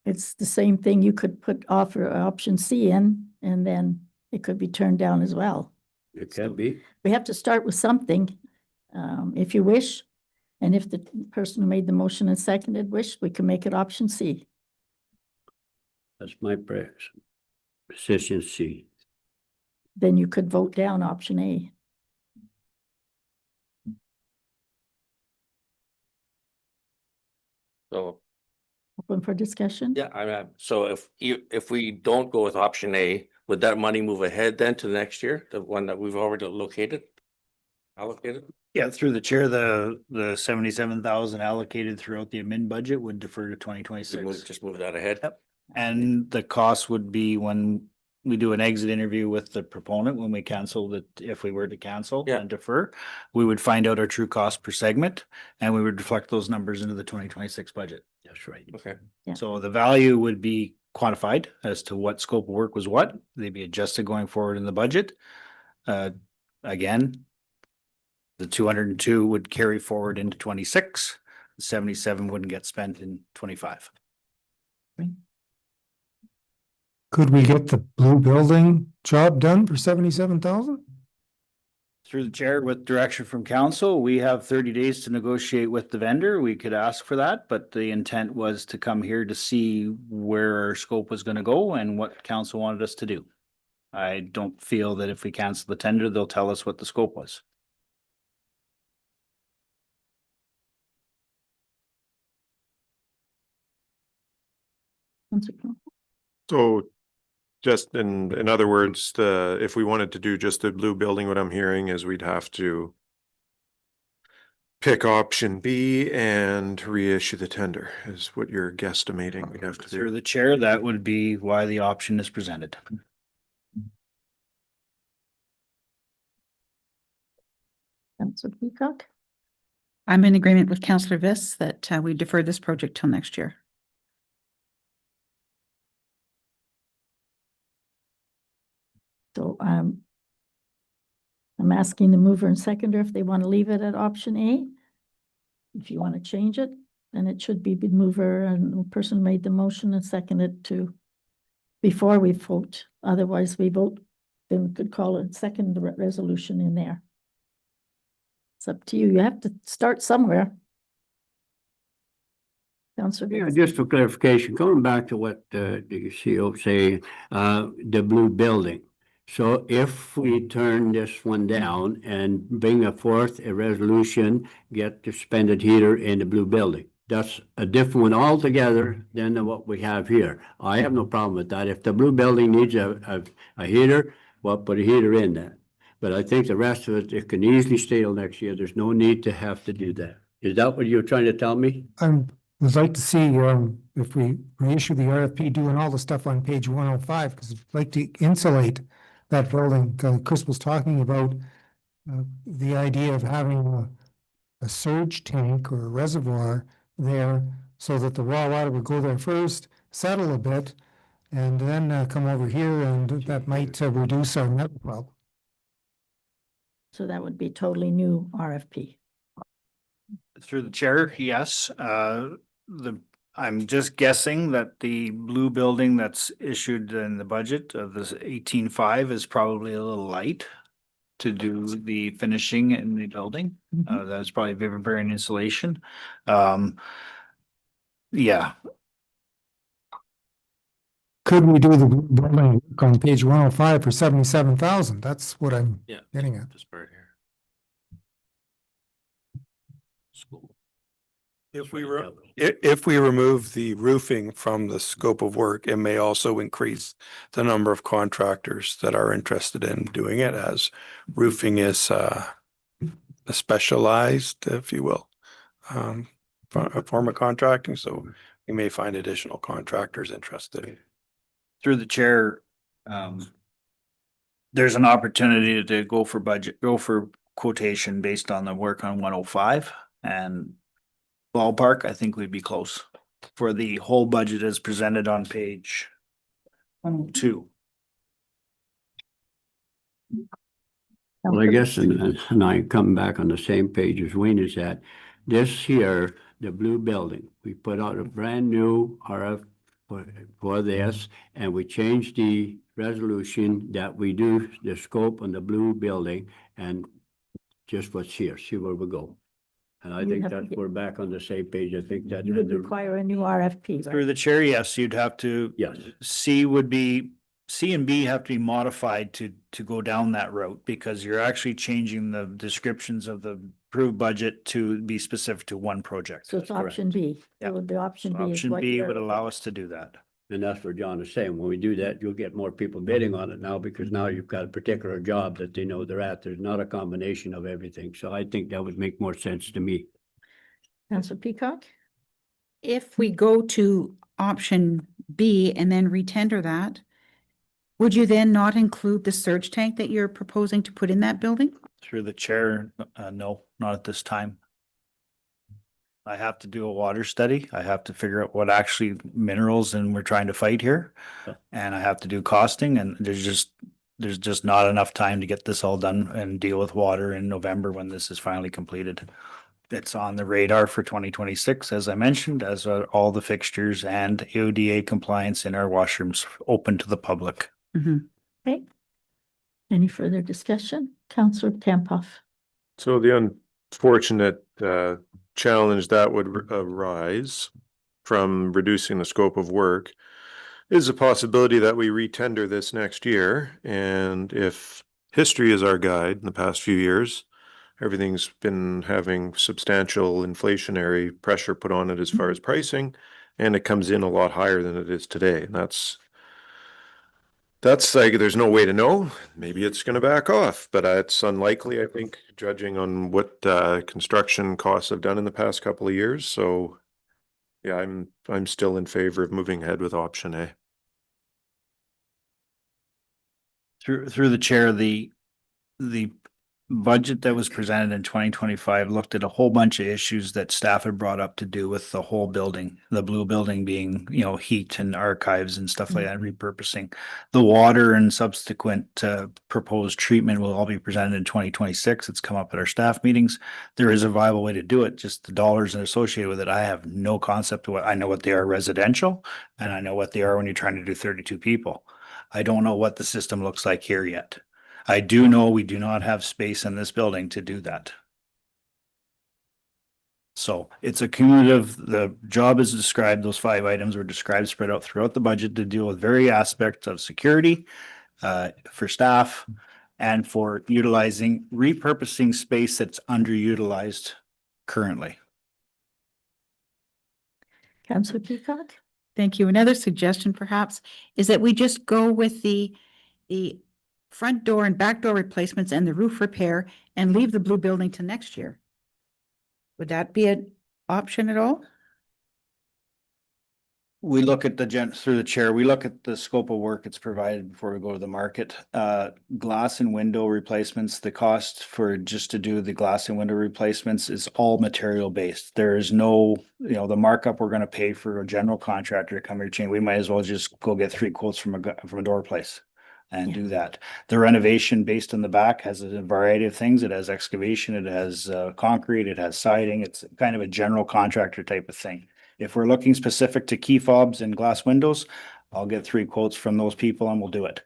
It's the same thing. You could put offer option C in, and then it could be turned down as well. It can be. We have to start with something, if you wish. And if the person who made the motion and seconded wish, we can make it option C. That's my position C. Then you could vote down option A. So, Open for discussion? yeah, so if we don't go with option A, would that money move ahead then to the next year, the one that we've already allocated? Yeah, through the chair, the 77,000 allocated throughout the admin budget would defer to 2026. Just move that ahead? Yep. And the cost would be when we do an exit interview with the proponent, when we cancel that, if we were to cancel Yeah. and defer, we would find out our true cost per segment and we would reflect those numbers into the 2026 budget. That's right. Okay. Yeah. So the value would be quantified as to what scope of work was what. They'd be adjusted going forward in the budget. Again, the 202 would carry forward into 26. 77 wouldn't get spent in 25. Could we get the blue building job done for 77,000? Through the chair, with direction from council, we have 30 days to negotiate with the vendor. We could ask for that, but the intent was to come here to see where our scope was going to go and what council wanted us to do. I don't feel that if we cancel the tender, they'll tell us what the scope was. So just in other words, if we wanted to do just the blue building, what I'm hearing is we'd have to pick option B and reissue the tender is what you're guesstimating we'd have to Through do. the chair, that would be why the option is presented. Councillor Peacock? I'm in agreement with Councillor Viss that we defer this project till next year. So I'm asking the mover and seconder if they want to leave it at option A. If you want to change it, then it should be the mover and the person who made the motion and seconded to before we vote. Otherwise, we vote, then we could call it second resolution in there. It's up to you. You have to start somewhere. Councillor. Yeah, just for clarification, going back to what the CEO say, the blue building. So if we turn this one down and bring forth a resolution, get the suspended heater in the blue building, that's a different one altogether than what we have here. I have no problem with that. If the blue building needs a heater, well, put a heater in that. But I think the rest of it can easily stay till next year. There's no need to have to do that. Is that what you're trying to tell me? Would like to see, if we reissue the RFP, doing all the stuff on page 105, because I'd like to insulate that building. Chris was talking about the idea of having a surge tank or a reservoir there so that the raw water would go there first, settle a bit, and then come over here, and that might reduce our net problem. So that would be totally new RFP. Through the chair, yes. I'm just guessing that the blue building that's issued in the budget of this 18.5 is probably a little light to do the finishing in the building. That's probably vapor and insulation. Yeah, Could we do the building on page 105 for 77,000? That's what I'm Yeah. getting at. This part here. If we remove the roofing from the scope of work, it may also increase the number of contractors that are interested in doing it, as roofing is a specialized, if you will, a form of contracting. So you may find additional contractors interested. through the chair, there's an opportunity to go for quotation based on the work on 105 and ballpark. I think we'd be close for the whole budget as presented on page 102. Well, I guess, and I come back on the same page as Wayne is at, this here, the blue building, we put out a brand new RF for this, and we changed the resolution that we do the scope on the blue building and just what's here, see where we go. And I You'd think have to that get- we're back on the same page. I think that. You would require a new RFP, Through right? the chair, yes, you'd have to. Yes. C and B have to be modified to go down that route, because you're actually changing the descriptions of the approved budget to be specific to one project. So it's correct. option B. Yeah. It would be option B. is Option what B you're- would allow us to do that. And that's what John is saying. When we do that, you'll get more people bidding on it now, because now you've got a particular job that they know they're at. There's not a combination of everything. So I think that would make more sense to me. Councillor Peacock? If we go to option B and then retender that, would you then not include the surge tank that you're proposing to put in that building? Through the chair, no, not at this time. I have to do a water study. I have to figure out what actually minerals and we're trying to fight here. And I have to do costing, and there's just not enough time to get this all done and deal with water in November when this is finally completed. It's on the radar for 2026, as I mentioned, as are all the fixtures and AODA compliance in our washrooms open to the public. Okay. Any further discussion? Councillor Campoff? So the unfortunate challenge that would arise from reducing the scope of work is a possibility that we retender this next year. And if history is our guide in the past few years, everything's been having substantial inflationary pressure put on it as far as pricing, and it comes in a lot higher than it is today. And that's That's like, there's no way to know. Maybe it's gonna back off, but it's unlikely, I think, judging on what construction costs have done in the past couple of years, so. Yeah, I'm still in favor of moving ahead with option A. Through the chair, the budget that was presented in 2025 looked at a whole bunch of issues that staff had brought up to do with the whole building, the blue building being, heat and archives and stuff like that, repurposing. The water and subsequent proposed treatment will all be presented in 2026. It's come up at our staff meetings. There is a viable way to do it, just the dollars associated with it. I have no concept of I know what they are residential, and I know what they are when you're trying to do 32 people. I don't know what the system looks like here yet. I do know we do not have space in this building to do that. So it's a cumulative, the job is described, those 5 items were described, spread out throughout the budget to deal with various aspects of security for staff and for utilizing, repurposing space that's underutilized currently. Councillor Peacock? Thank you. Another suggestion perhaps is that we just go with the front door and back door replacements and the roof repair and leave the blue building to next year. Would that be an option at all? We look at through the chair, we look at the scope of work that's provided before we go to the market. Glass and window replacements, the cost for just to do the glass and window replacements is all material based. There is no, the markup we're going to pay for a general contractor to come here chain. We might as well just go get 3 quotes from a door place and do that. The renovation based on the back has a variety of things. It has excavation, it has concrete, it has siding. It's kind of a general contractor type of thing. If we're looking specific to key fobs and glass windows, I'll get 3 quotes from those people and we'll do it.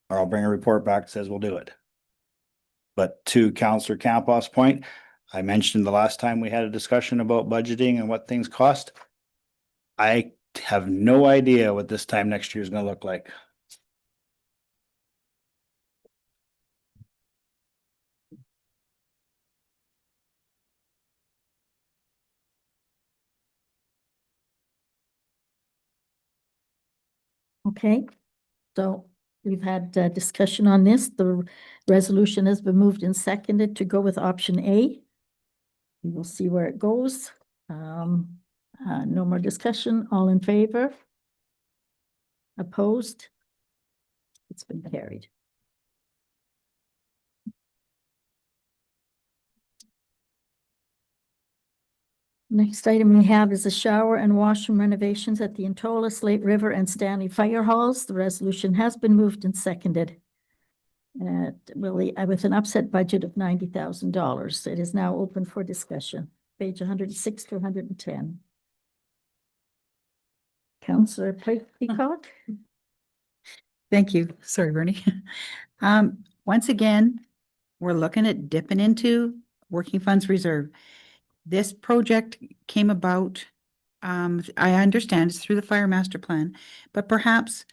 Or I'll bring a report back that says we'll do it. But to Councillor Campoff's point, I mentioned the last time we had a discussion about budgeting and what things cost. I have no idea what this time next year is going to look like. Okay, so we've had discussion on this. The resolution has been moved and seconded to go with option A. We will see where it goes. No more discussion. All in favor? Opposed? It's been carried. Next item we have is the shower and washroom renovations at the Intola, Slate River, and Stanley Fire Halls. The resolution has been moved and seconded. With an upset budget of $90,000. It is now open for discussion. Page 106 to 110. Councillor Peacock? Thank you. Sorry, Bernie. Once again, we're looking at dipping into working funds reserve. This project came about, I understand it's through the fire master plan, but perhaps,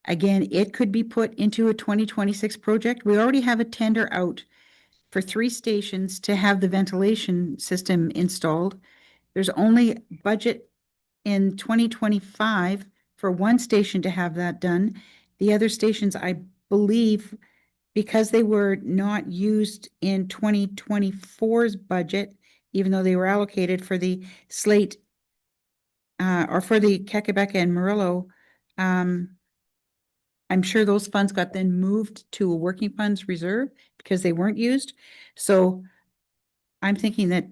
again, it could be put into a 2026 project. We already have a tender out for 3 stations to have the ventilation system installed. There's only budget in 2025 for 1 station to have that done. The other stations, I believe, because they were not used in 2024's budget, even though they were allocated for the Slate or for the Kakabeka and Murillo, I'm sure those funds got then moved to a working funds reserve because they weren't used. So I'm thinking that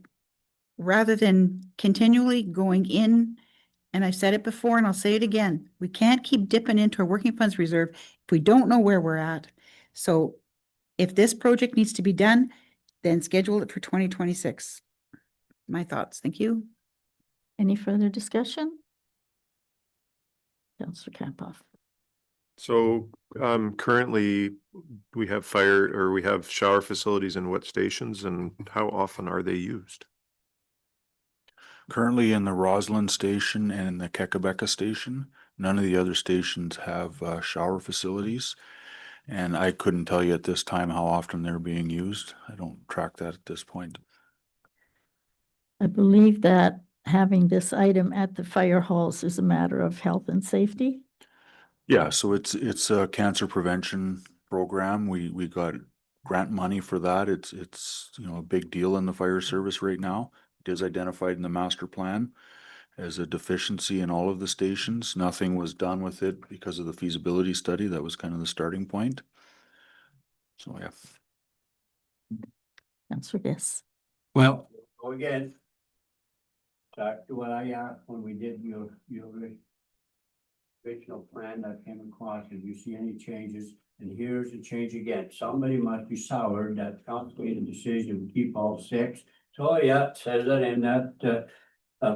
rather than continually going in, and I've said it before and I'll say it again, we can't keep dipping into our working funds reserve if we don't know where we're at. So if this project needs to be done, then schedule it for 2026. My thoughts. Thank you. Any further discussion? Councillor Campoff. So currently we have shower facilities in what stations and how often are they used? Currently in the Roslyn station and in the Kakabeka station, none of the other stations have shower facilities. And I couldn't tell you at this time how often they're being used. I don't track that at this point. I believe that having this item at the fire halls is a matter of health and safety. Yeah, so it's a cancer prevention program. We got grant money for that. It's, you know, a big deal in the fire service right now. It is identified in the master plan as a deficiency in all of the stations. Nothing was done with it because of the feasibility study. That was kind of the starting point. So, yeah. Councillor Guess. Well, go again. Back to what I asked when we did your original plan that came across, if you see any changes, and here's a change again. Somebody must be soured that council made a decision to keep all six. So yeah, it says it in that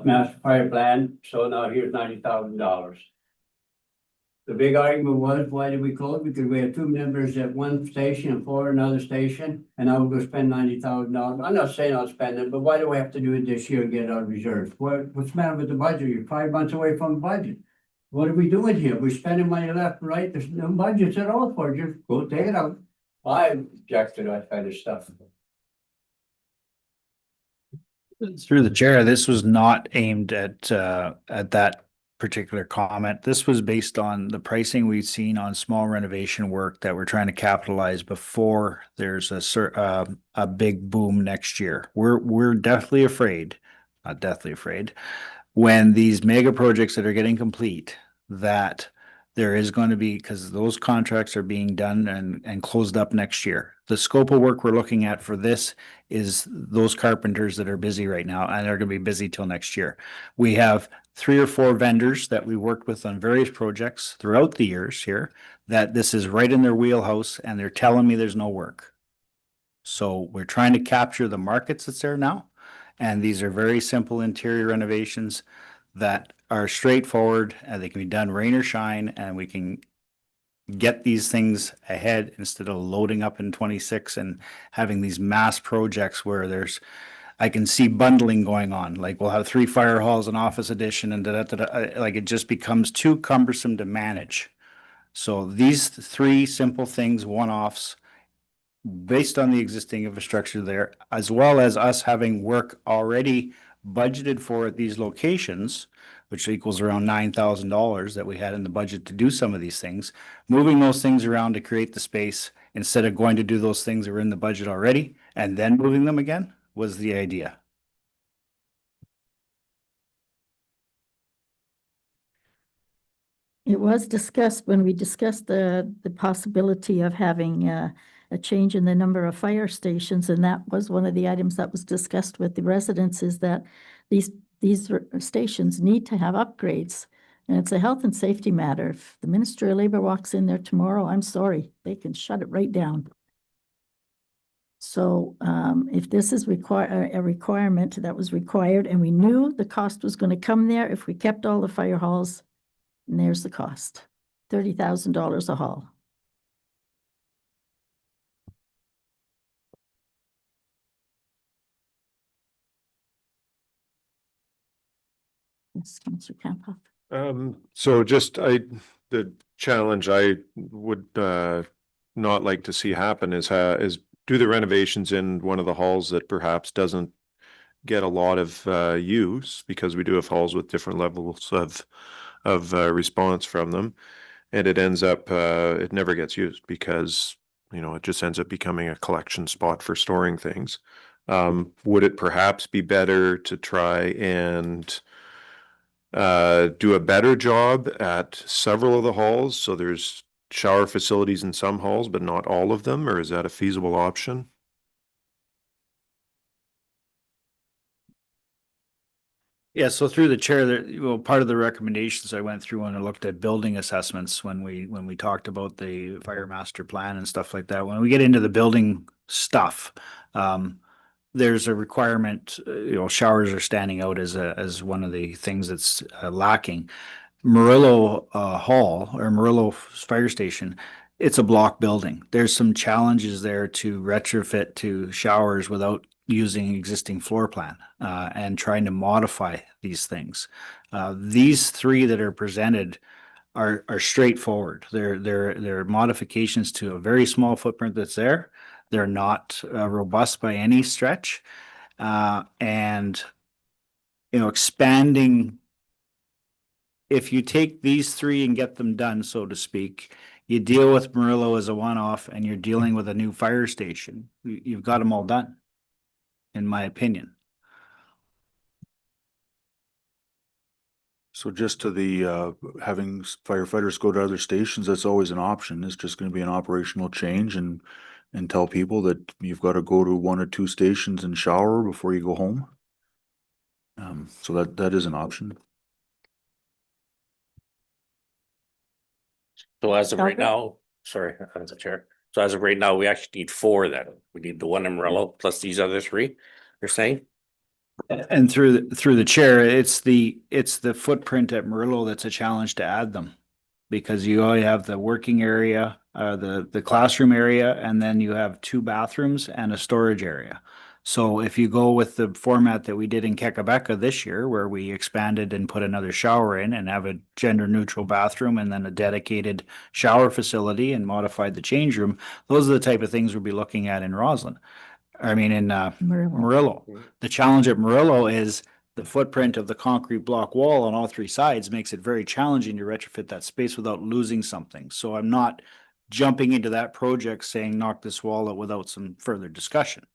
master fire plan, so now here's $90,000. The big argument was, why did we close? Because we had two members at one station and four at another station, and I would go spend $90,000. I'm not saying I'll spend it, but why do we have to do it this year and get out of reserves? What's the matter with the budget? You're 5 months away from the budget. What are we doing here? We're spending money left, and right. There's no budgets at all for it. Just go take it out. I object to that kind of stuff. Through the chair, this was not aimed at that particular comment. This was based on the pricing we've seen on small renovation work that we're trying to capitalize before there's a big boom next year. We're deathly afraid, not deathly afraid, when these mega projects that are getting complete, that there is going to be, because those contracts are being done and closed up next year. The scope of work we're looking at for this is those carpenters that are busy right now, and they're going to be busy till next year. We have 3 or 4 vendors that we worked with on various projects throughout the years here, that this is right in their wheelhouse, and they're telling me there's no work. So we're trying to capture the markets that's there now. And these are very simple interior renovations that are straightforward, and they can be done rain or shine, and we can get these things ahead instead of loading up in 26 and having these mass projects where I can see bundling going on. Like we'll have 3 fire halls, an office addition, and like it just becomes too cumbersome to manage. So these 3 simple things, one-offs, based on the existing infrastructure there, as well as us having work already budgeted for at these locations, which equals around $9,000 that we had in the budget to do some of these things, moving those things around to create the space instead of going to do those things that were in the budget already and then moving them again was the idea. It was discussed when we discussed the possibility of having a change in the number of fire stations, and that was one of the items that was discussed with the residents, is that these stations need to have upgrades. And it's a health and safety matter. If the Ministry of Labor walks in there tomorrow, I'm sorry, they can shut it right down. So if this is a requirement that was required, and we knew the cost was going to come there if we kept all the fire halls, and there's the cost, $30,000 a hall. Yes, Councillor Campa. So the challenge I would not like to see happen is do the renovations in one of the halls that perhaps doesn't get a lot of use, because we do have halls with different levels of response from them, and it ends up it never gets used because, you know, it just ends up becoming a collection spot for storing things. Would it perhaps be better to try and do a better job at several of the halls, so there's shower facilities in some halls but not all of them, or is that a feasible option? Yeah, so through the chair, part of the recommendations I went through when I looked at building assessments, when we talked about the fire master plan and stuff like that, when we get into the building stuff, there's a requirement, showers are standing out as one of the things that's lacking. Murillo Hall or Murillo Fire Station, it's a block building. There's some challenges there to retrofit to showers without using existing floor plan and trying to modify these things. These 3 that are presented are straightforward. They're modifications to a very small footprint that's there. They're not robust by any stretch. And expanding if you take these three and get them done, so to speak, you deal with Murillo as a one-off and you're dealing with a new fire station, you've got them all done, in my opinion. So just to the, having firefighters go to other stations, that's always an option. It's just gonna be an operational change and tell people that you've got to go to 1 or 2 stations and shower before you go home. So that is an option. So as of right Calvin? now, sorry, Madam Chair. So as of right now, we actually need 4 then. We need the one in Morello plus these other 3, you're saying? And through the chair, it's the footprint at Murillo that's a challenge to add them. Because you only have the working area, the classroom area, and then you have 2 bathrooms and a storage area. So if you go with the format that we did in Quequebeca this year, where we expanded and put another shower in and have a gender neutral bathroom and then a dedicated shower facility and modified the change room, those are the type of things we'll be looking at in Roslyn. I mean, in Murillo. Murillo. The challenge at Murillo is the footprint of the concrete block wall on all 3 sides makes it very challenging to retrofit that space without losing something. So I'm not jumping into that project saying knock this wall out without some further discussion.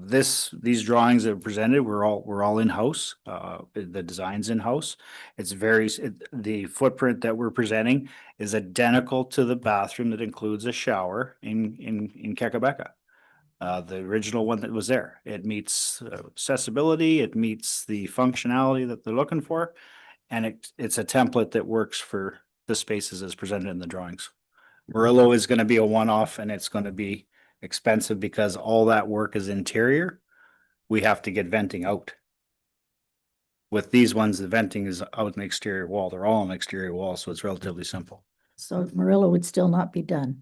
These drawings that are presented, we're all in-house, the design's in-house. The footprint that we're presenting is identical to the bathroom that includes a shower in Quequebeca. The original one that was there. It meets accessibility, it meets the functionality that they're looking for, and it's a template that works for the spaces as presented in the drawings. Murillo is going to be a one-off and it's going to be expensive because all that work is interior. We have to get venting out. With these ones, the venting is out in the exterior wall. They're all on the exterior wall, so it's relatively simple. So Murillo would still not be done.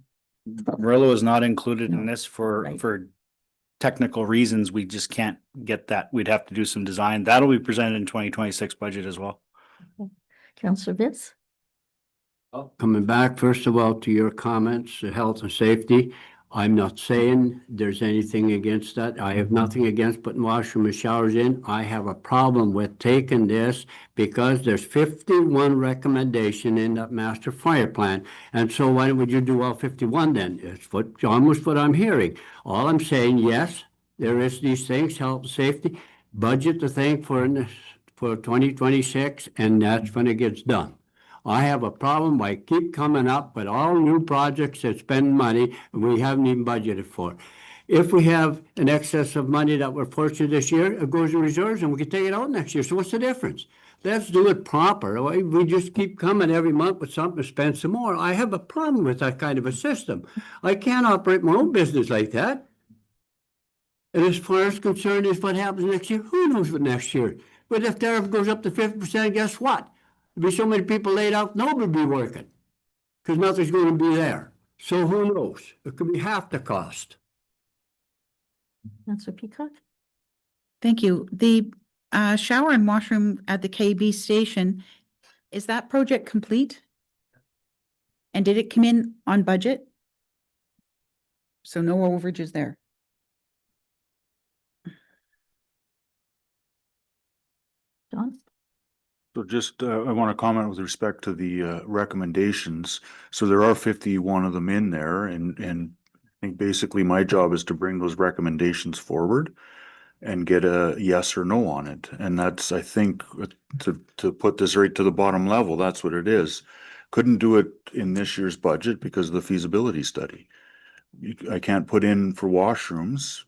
Murillo is not included in No, this for right. technical reasons. We just can't get that. We'd have to do some design. That'll be presented in 2026 budget as well. Councillor Vitz? Coming back, first of all, to your comments, health and safety. I'm not saying there's anything against that. I have nothing against putting washroom and showers in. I have a problem with taking this because there's 51 recommendation in that master fire plan. And so why would you do all 51 then? It's almost what I'm hearing. All I'm saying, yes, there is these things, health and safety, budget the thing for 2026, and that's when it gets done. I have a problem. I keep coming up with all new projects that spend money we haven't even budgeted for. If we have an excess of money that we're fortunate this year, it goes in reserves and we can take it out next year. So what's the difference? Let's do it proper. We just keep coming every month with something to spend some more. I have a problem with that kind of a system. I can't operate my own business like that. And as far as concerned is what happens next year, who knows what next year? But if tariff goes up to 50%, guess what? There'll be so many people laid out, nobody will be working because nothing's going to be there. So who knows? It could be half the cost. Councillor Peacock? Thank you. The shower and washroom at the KB station, is that project complete? And did it come in on budget? So no overages there. John? So just, I want to comment with respect to the recommendations. So there are 51 of them in there and I think basically my job is to bring those recommendations forward and get a yes or no on it. And that's, I think, to put this right to the bottom level, that's what it is. Couldn't do it in this year's budget because of the feasibility study. I can't put in for washrooms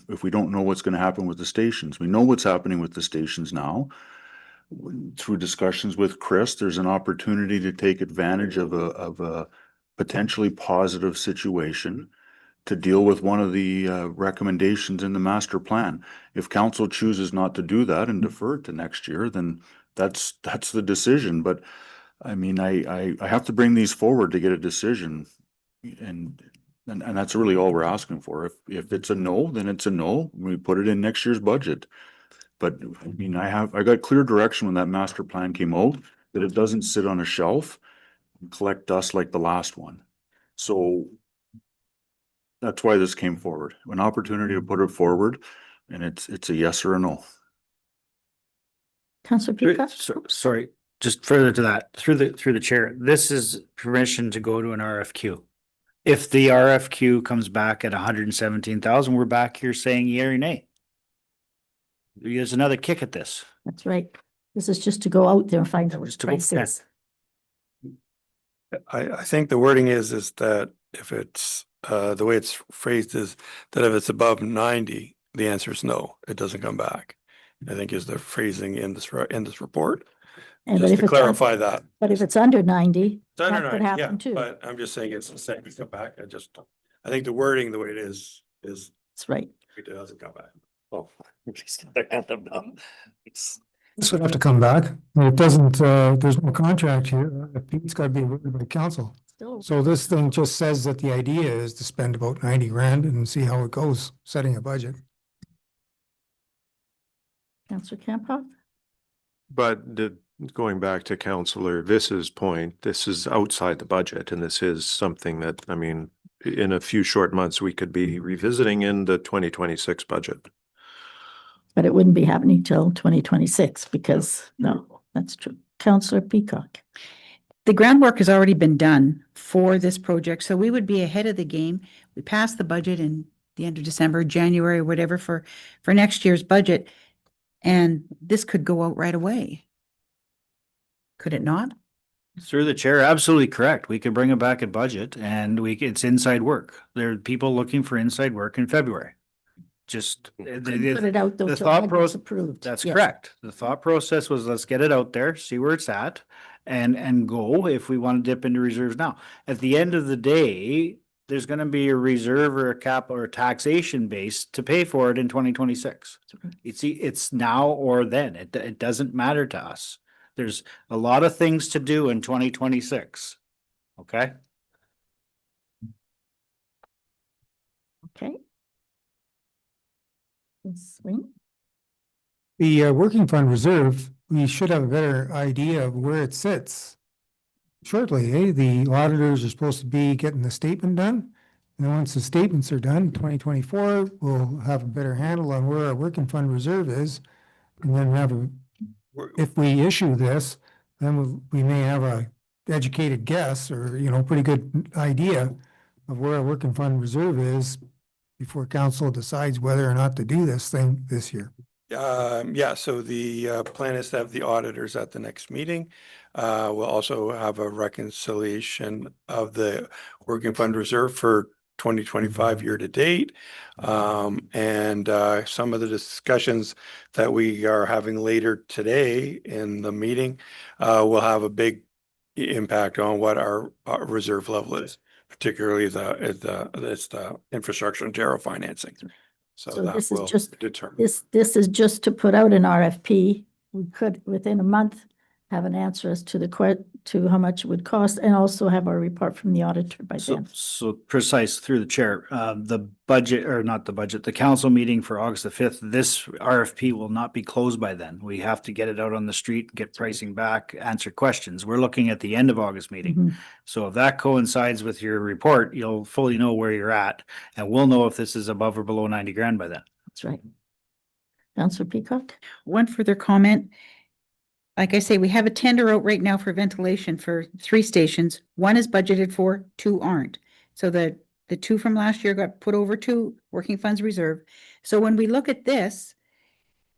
if we don't know what's going to happen with the stations. We know what's happening with the stations now. Through discussions with Chris, there's an opportunity to take advantage of a potentially positive situation to deal with one of the recommendations in the master plan. If council chooses not to do that and defer it to next year, then that's the decision. But I mean, I have to bring these forward to get a decision, and that's really all we're asking for. If it's a no, then it's a no. We put it in next year's budget. But I mean, I got clear direction when that master plan came out that it doesn't sit on a shelf and collect dust like the last one. So that's why this came forward, an opportunity to put it forward, and it's a yes or a no. Councillor Peacock? Sorry, just further to that, through the chair, this is permission to go to an RFQ. If the RFQ comes back at 117,000, we're back here saying yea or nay. There's another kick at this. That's right. This is just to go out there and find out what Just the to go- price yeah. is. I think the wording is that if it's, the way it's phrased is that if it's above 90, the answer is no, it doesn't come back. I think is the phrasing in this report, And but just if to it's, un- clarify that. but if it's under 90, It's under that could 90, yeah, happen too. but I'm just saying it's the same, come back. I think the wording, the way it is That's right. it doesn't come back. Well, just gotta hand them down. It's- This would have to come back. It doesn't, there's no contract here. It's got to be approved by council. Still, So this thing just says that the idea is to spend about 90 grand and see how it goes, setting a budget. Councillor Campo? But going back to Councillor Vis's point, this is outside the budget and this is something that, I mean, in a few short months, we could be revisiting in the 2026 budget. But it wouldn't be happening till 2026 because, no, that's true. Councillor Peacock? The groundwork has already been done for this project, so we would be ahead of the game. We passed the budget in the end of December, January, whatever, for next year's budget. And this could go out right away. Could it not? Through the chair, absolutely correct. We could bring it back at budget and it's inside work. There are people looking for inside work in February. Just. Couldn't put it out though the till thought budget's proc- approved. That's Yes. correct. The thought process was let's get it out there, see where it's at and go if we want to dip into reserves now. At the end of the day, there's going to be a reserve or a cap or a taxation base to pay for it in 2026. It's now or then. It doesn't matter to us. There's a lot of things to do in 2026. Okay? Okay. Ms. Swing? The working fund reserve, we should have a better idea of where it sits shortly, eh? The auditors are supposed to be getting the statement done. And then once the statements are done, 2024, we'll have a better handle on where our working fund reserve is. And then have if we issue this, then we may have a educated guess or, pretty good idea of where our working fund reserve is before council decides whether or not to do this thing this year. Yeah, so the plan is to have the auditors at the next meeting. We'll also have a reconciliation of the working fund reserve for 2025 year to date. And some of the discussions that we are having later today in the meeting will have a big impact on what our reserve level is, particularly the infrastructure and general financing. So So that this is will just- determine. This is just to put out an RFP. We could, within a month, have an answer as to to how much it would cost and also have our report from the auditor by then. So precise through the chair, the budget or not the budget, the council meeting for August the 5th, this RFP will not be closed by then. We have to get it out on the street, get pricing back, answer questions. We're looking at the end of August meeting. Mhm. So if that coincides with your report, you'll fully know where you're at and we'll know if this is above or below 90 grand by then. That's right. Councillor Peacock? One further comment. Like I say, we have a tender out right now for ventilation for 3 stations. 1 is budgeted for, 2 aren't. So the 2 from last year got put over to working funds reserve. So when we look at this,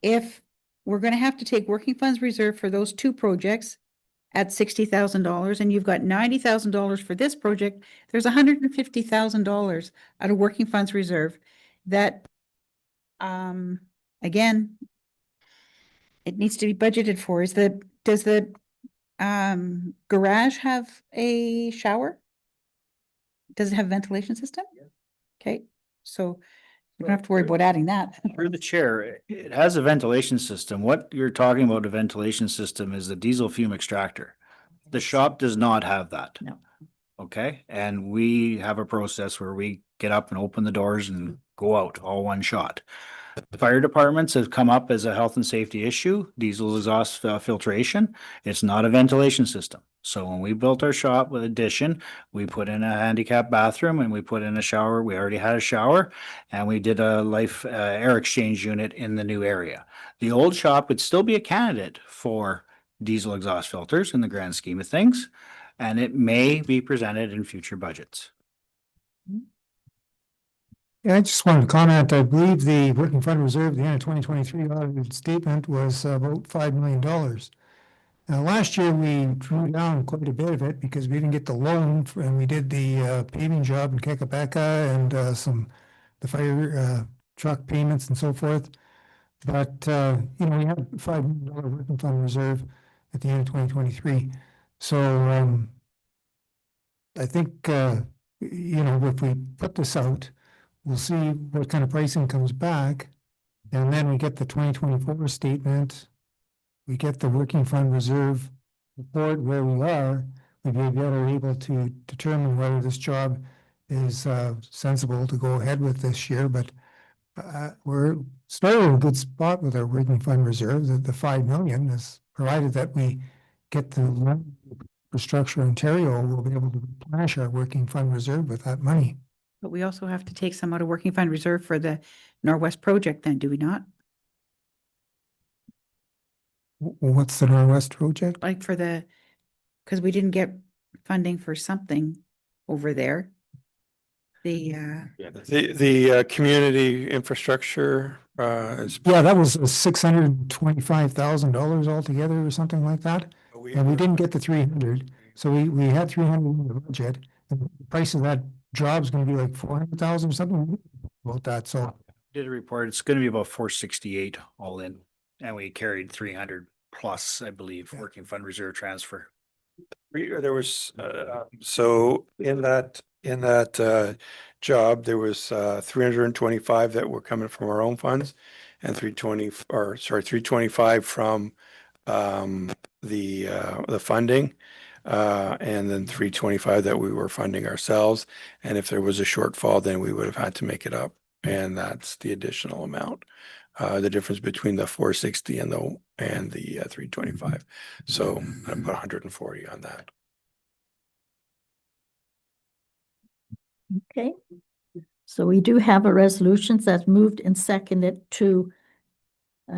if we're gonna have to take working funds reserve for those 2 projects at $60,000 and you've got $90,000 for this project, there's $150,000 out of working funds reserve that, again, it needs to be budgeted for. Does the garage have a shower? Does it have a ventilation system? Okay, so we don't have to worry about adding that. Through the chair, it has a ventilation system. What you're talking about, a ventilation system, is a diesel fume extractor. The shop does not have that. No. Okay, and we have a process where we get up and open the doors and go out all one shot. Fire departments have come up as a health and safety issue, diesel exhaust filtration. It's not a ventilation system. So when we built our shop with addition, we put in a handicap bathroom and we put in a shower. We already had a shower and we did a life air exchange unit in the new area. The old shop would still be a candidate for diesel exhaust filters in the grand scheme of things, and it may be presented in future budgets. Yeah, I just wanted to comment, I believe the working fund reserve at the end of 2023 audited statement was about $5 million. Now, last year, we drew down quite a bit of it because we didn't get the loan and we did the paving job in Kekapeka and the fire truck payments and so forth. But, you know, we had $5 million working fund reserve at the end of 2023. So I think, you know, if we put this out, we'll see what kind of pricing comes back. And then we get the 2024 statement. We get the working fund reserve report where we are. We'll be better able to determine whether this job is sensible to go ahead with this year. But we're starting in a good spot with our working fund reserve. The 5 million is provided that we get the loan infrastructure Ontario, we'll be able to replenish our working fund reserve with that money. But we also have to take some out of working fund reserve for the Norwest project then, do we not? What's the Norwest project? Like for the, because we didn't get funding for something over there. The, The community infrastructure is. Yeah, that was $625,000 altogether or something like that. And we didn't get the 300. So we had 300 in the budget. And the price of that job is going to be like 400,000 or something about that. So Did a report, it's gonna be about 468 all in, and we carried 300 plus, I believe, Yeah. working fund reserve transfer. There was, so in that job, there was 325 that were coming from our own funds and 325 from the funding. And then 325 that we were funding ourselves. And if there was a shortfall, then we would have had to make it up. And that's the additional amount. The difference between the 460 and the 325. So I put 140 on that. Okay. So we do have a resolution that's moved and seconded to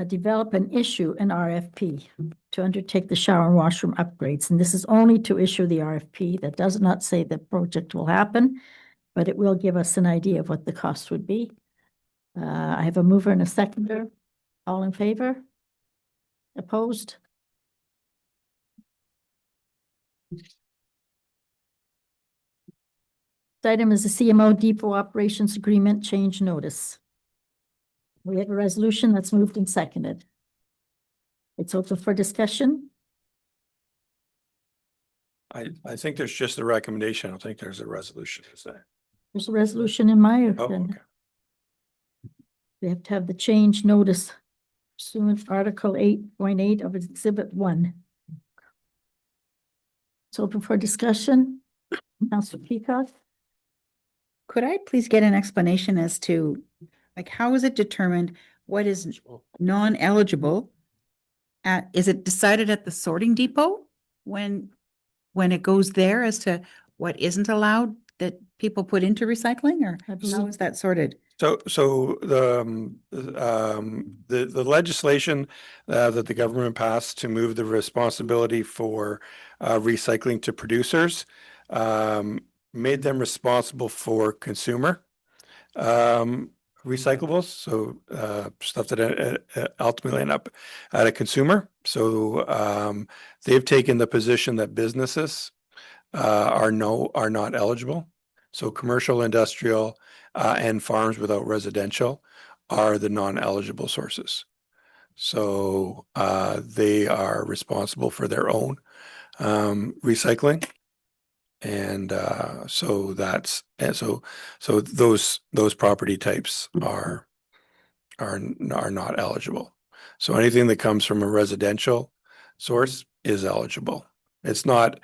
develop and issue an RFP to undertake the shower and washroom upgrades. And this is only to issue the RFP. That does not say the project will happen, but it will give us an idea of what the cost would be. I have a mover and a seconder. All in favor? Opposed? This item is the CMO Depot Operations Agreement Change Notice. We have a resolution that's moved and seconded. It's open for discussion. I think there's just a recommendation. I don't think there's a resolution, is there? There's a resolution in my Oh, agenda. okay. We have to have the change notice pursuant to Article 8.8 of Exhibit 1. It's open for discussion. Councillor Peacock? could I please get an explanation as to, like, how is it determined what is non-eligible? Is it decided at the sorting depot when it goes there as to what isn't allowed that people put into recycling, or I how believe- is that sorted? So the legislation that the government passed to move the responsibility for recycling to producers made them responsible for consumer recyclables. So stuff that ultimately end up at a consumer. So they've taken the position that businesses are not eligible. So commercial, industrial, and farms without residential are the non-eligible sources. So they are responsible for their own recycling. And so those property types are not eligible. So anything that comes from a residential source is eligible. It's not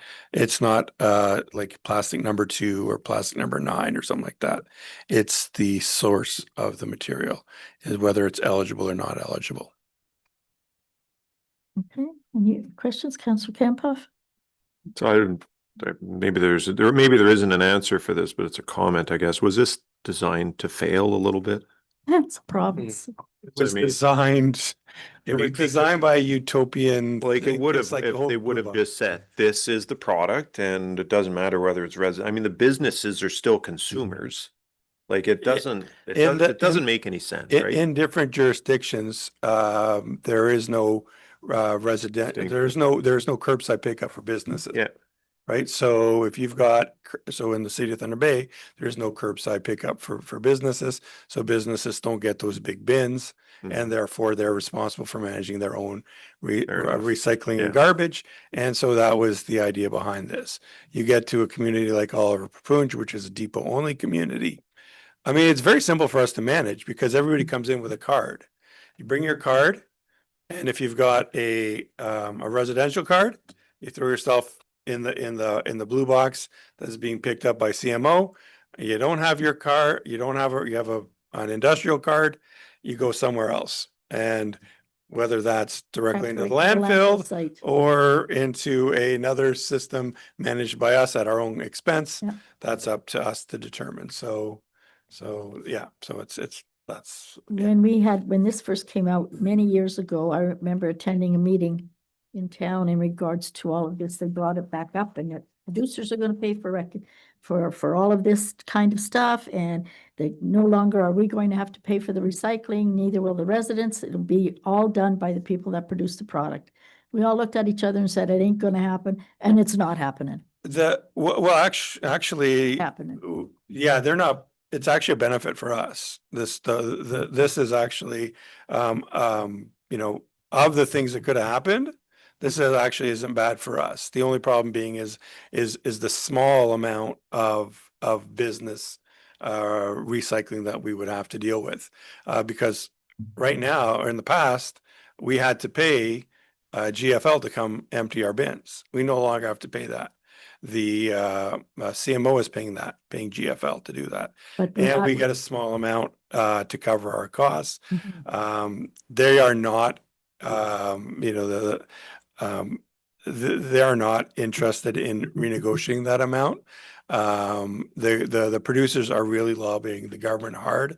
like plastic number 2 or plastic number 9 or something like that. It's the source of the material, is whether it's eligible or not eligible. Okay, any questions, Councillor Campoff? So maybe there isn't an answer for this, but it's a comment, I guess. Was this designed to fail a little bit? That's a province. It was I mean- designed, it was designed by a utopian. Like it thing, would just have, like the if whole they would blue have book. just said, this is the product and it doesn't matter whether it's resident. I mean, the businesses are still consumers. Like it doesn't, it doesn't make any sense, right? In different jurisdictions, there is no resident, there's no curbside pickup for businesses. Yeah. Right, so if you've got, so in the city of Thunder Bay, there's no curbside pickup for businesses, so businesses don't get those big bins. Mhm. And therefore they're responsible for managing their own Fair enough. recycling Yeah. and garbage. And so that was the idea behind this. You get to a community like Oliver Papunj, which is a depot only community. I mean, it's very simple for us to manage because everybody comes in with a card. You bring your card, and if you've got a residential card, you throw yourself in the blue box that's being picked up by CMO. You don't have your car, you have an industrial card, you go somewhere else. And whether that's directly into the landfill Site. or into another system managed by us at our own expense, Yeah. that's up to us to determine. So yeah, so that's. When this first came out many years ago, I remember attending a meeting in town in regards to all of this. They brought it back up and that producers are gonna pay for all of this kind of stuff. And they no longer are we going to have to pay for the recycling, neither will the residents. It'll be all done by the people that produce the product. We all looked at each other and said, it ain't gonna happen, and it's not happening. Actually, Happening. yeah, they're not, it's actually a benefit for us. This is actually, you know, of the things that could have happened, this actually isn't bad for us. The only problem being is the small amount of business recycling that we would have to deal with. Because right now, or in the past, we had to pay GFL to come empty our bins. We no longer have to pay that. The CMO is paying GFL to do that. But And we get a small amount to cover our costs. Mhm. They are not, you know, they are not interested in renegotiating that amount. The producers are really lobbying the government hard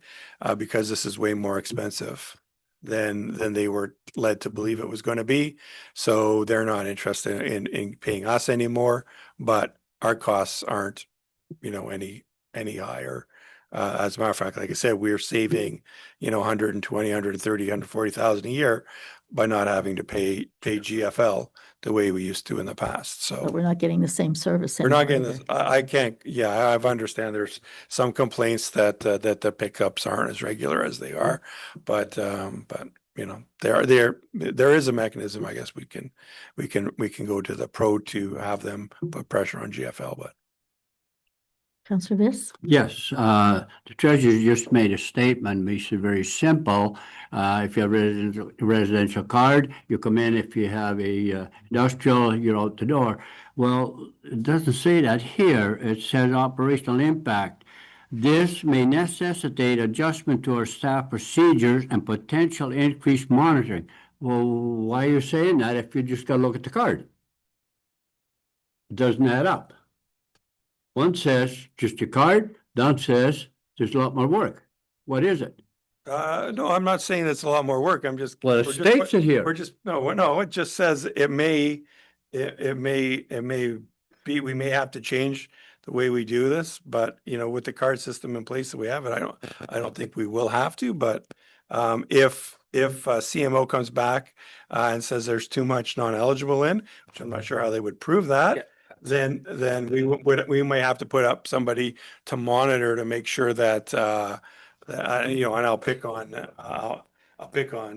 because this is way more expensive than they were led to believe it was going to be. So they're not interested in paying us anymore, but our costs aren't, you know, any higher. As a matter of fact, like I said, we're saving, you know, 120, 130, 140,000 a year by not having to pay GFL the way we used to in the past. So But we're not getting the same service. we're not anymore getting either. this, I can't, yeah, I understand there's some complaints that the pickups aren't as regular as they are. But you know, there is a mechanism, I guess we can go to the pro to have them put pressure on GFL, but. Councillor Viss? Yes, the treasurer just made a statement, makes it very simple. If you have residential card, you come in. If you have a industrial, you're out the door. Well, it doesn't say that here. It says operational impact. This may necessitate adjustment to our staff procedures and potential increased monitoring. Well, why are you saying that if you just gotta look at the card? It doesn't add up. One says just your card, down says there's a lot more work. What is it? No, I'm not saying it's a lot more work. I'm just. Well, it we're just states put- it here. We're just, no, it just says it may be, we may have to change the way we do this, but you know, with the card system in place that we have it, I don't think we will have to, but if CMO comes back and says there's too much non-eligible in, which I'm not sure how they would prove that, then we may have to put up somebody to monitor to make sure that you know, and I'll pick on,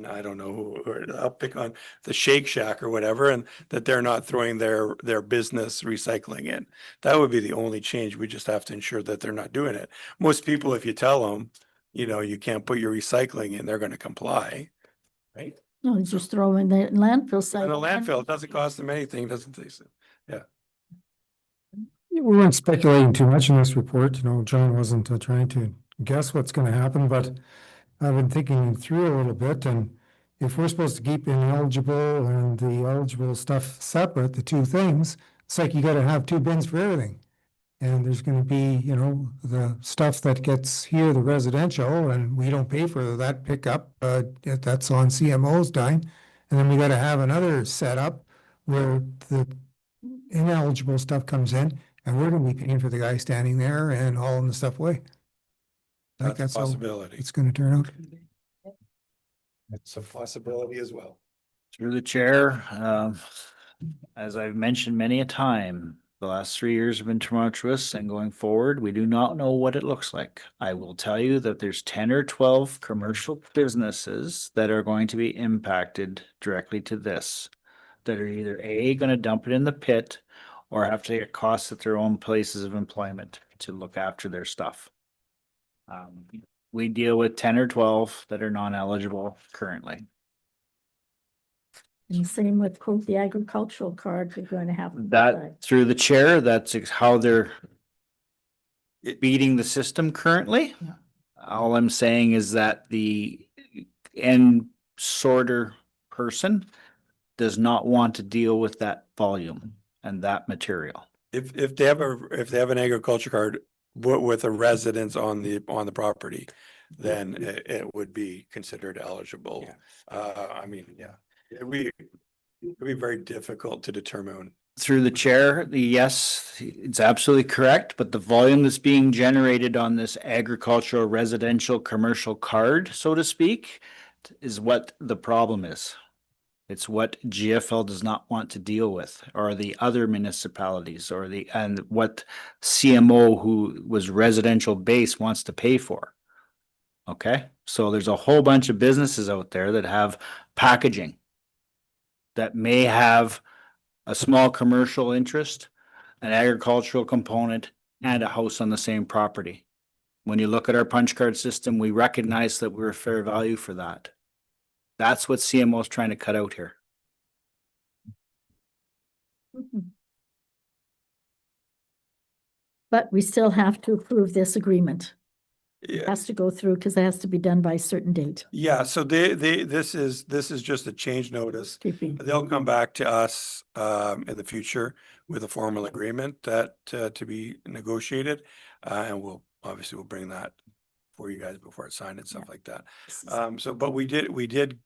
I don't know who, or I'll pick on the Shake Shack or whatever, and that they're not throwing their business recycling in. That would be the only change. We just have to ensure that they're not doing it. Most people, if you tell them, you know, you can't put your recycling in, they're going to comply, right? No, you just throw in the landfill site. In a landfill, it doesn't cost them anything, doesn't taste it. We weren't speculating too much in this report, you know, John wasn't trying to guess what's gonna happen, but I've been thinking through a little bit, and if we're supposed to keep ineligible and the eligible stuff separate, the two things, it's like you gotta have two bins for everything. And there's gonna be, you know, the stuff that gets here, the residential, and we don't pay for that pickup, that's on CMO's dime. And then we gotta have another setup where the ineligible stuff comes in, and we're gonna be paying for the guy standing there and hauling the stuff away. I think That's a how possibility. it's gonna turn out. It's a possibility as well. Through the chair, as I've mentioned many a time, the last 3 years have been tumultuous, and going forward, we do not know what it looks like. I will tell you that there's 10 or 12 commercial businesses that are going to be impacted directly to this. That are either A, gonna dump it in the pit, or have to get costs at their own places of employment to look after their stuff. We deal with 10 or 12 that are non-eligible currently. And the same with quote, the agricultural card, we're going to have. That through the chair, that's how they're beating the system currently. All I'm saying is that the end sorter person does not want to deal with that volume and that material. If they have an agriculture card with a residence on the property, then it would be considered eligible. I mean, yeah, it'd be very difficult to determine. Through the chair, yes, it's absolutely correct, but the volume that's being generated on this agricultural, residential, commercial card, so to speak, is what the problem is. It's what GFL does not want to deal with, or the other municipalities, and what CMO, who was residential base, wants to pay for. Okay, so there's a whole bunch of businesses out there that have packaging that may have a small commercial interest, an agricultural component, and a house on the same property. When you look at our punch card system, we recognize that we're a fair value for that. That's what CMO is trying to cut out here. But we still have to approve this agreement. It Yeah, has to go through because it has to be done by a certain date. yeah. So this is just a change notice. Keeping. They'll come back to us in the future with a formal agreement that to be negotiated. And we'll bring that for you guys before it's signed and stuff like that. But we did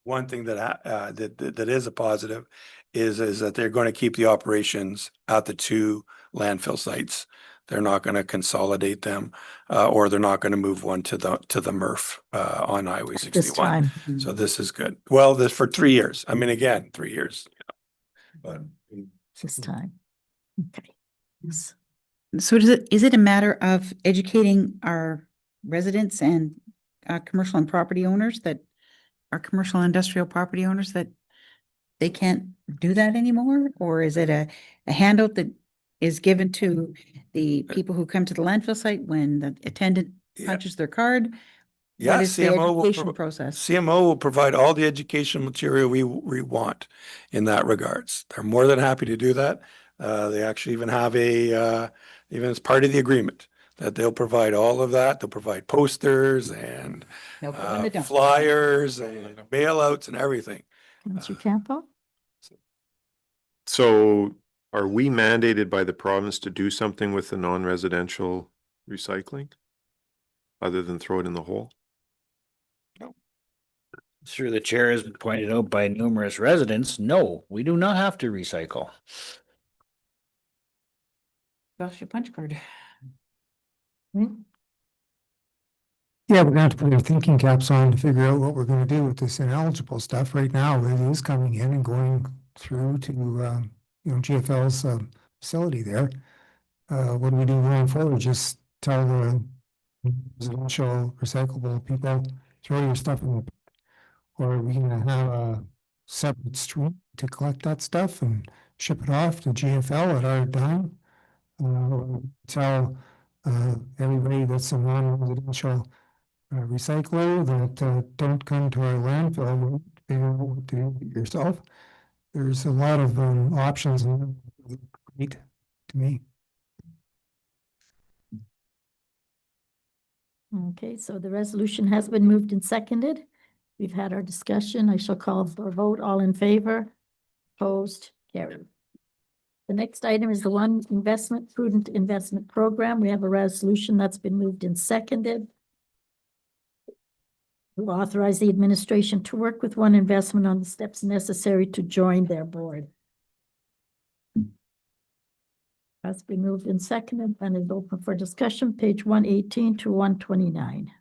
one thing that is a positive is that they're going to keep the operations at the 2 landfill sites. They're not going to consolidate them, or they're not going to move one to the MRF on Highway This 61. time. So this is good. Well, this for 3 years. I mean, again, 3 years. But This time. Okay. Yes. So is it a matter of educating our residents and commercial and property owners that our commercial and industrial property owners that they can't do that anymore? Or is it a handout that is given to the people who come to the landfill site when the attendant Yeah. punches their card? yeah, What is the CMO education process? CMO will provide all the education material we want in that regards. They're more than happy to do that. They actually even have even as part of the agreement that they'll provide all of that. They'll provide posters and No, put it in the dump. flyers and mailouts and everything. Councillor Campo? So are we mandated by the province to do something with the non-residential recycling? Other than throw it in the hole? Through the chair, as pointed out by numerous residents, no, we do not have to recycle. That's your punch card. Yeah, we're gonna have to put our thinking caps on to figure out what we're gonna do with this ineligible stuff. Right now, it is coming in and going through to, GFL's facility there. What do we do going forward? Just tell the residential recyclable people, throw your stuff in the, or are we gonna have a separate stream to collect that stuff and ship it off to GFL at our dime? Or tell everybody that's a non-residential recycler that don't come to our landfill, figure out what to do yourself. There's a lot of options and great to me. Okay, so the resolution has been moved and seconded. We've had our discussion. I shall call for a vote. All in favor? Opposed? Carried. The next item is the One Investment Prudent Investment Program. We have a resolution that's been moved and seconded to authorize the administration to work with One Investment on the steps necessary to join their board. That's been moved and seconded and is open for discussion, page 118 to 129.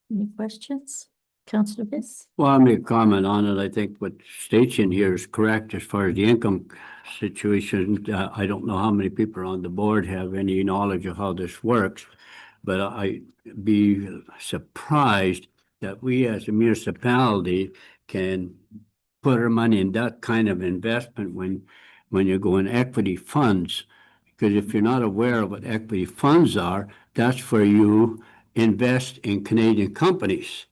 Any questions? Councillor Viss? Well, I'll make a comment on it. I think what states in here is correct as far as the income situation. I don't know how many people on the board have any knowledge of how this works, but I'd be surprised that we as a municipality can put our money in that kind of investment when you go in equity funds. Because if you're not aware of what equity funds are, that's where you invest in Canadian companies.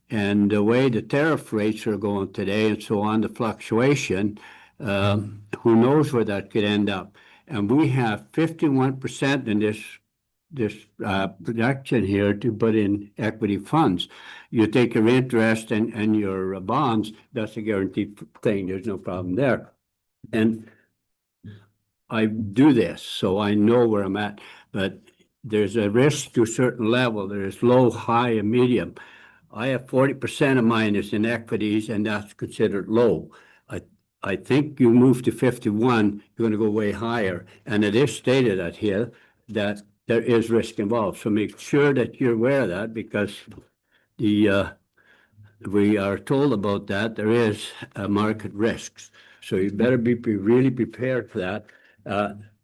And the way the tariff rates are going today and so on, the fluctuation, who knows where that could end up. And we have 51% in this projection here to put in equity funds. You take your interest and your bonds, that's a guaranteed thing. There's no problem there. And I do this, so I know where I'm at, but there's a risk to a certain level. There is low, high, and medium. I have 40% of mine is in equities, and that's considered low. I think you move to 51, you're going to go way higher. And it is stated out here that there is risk involved. So make sure that you're aware of that, because we are told about that. There is market risks. So you better be really prepared for that.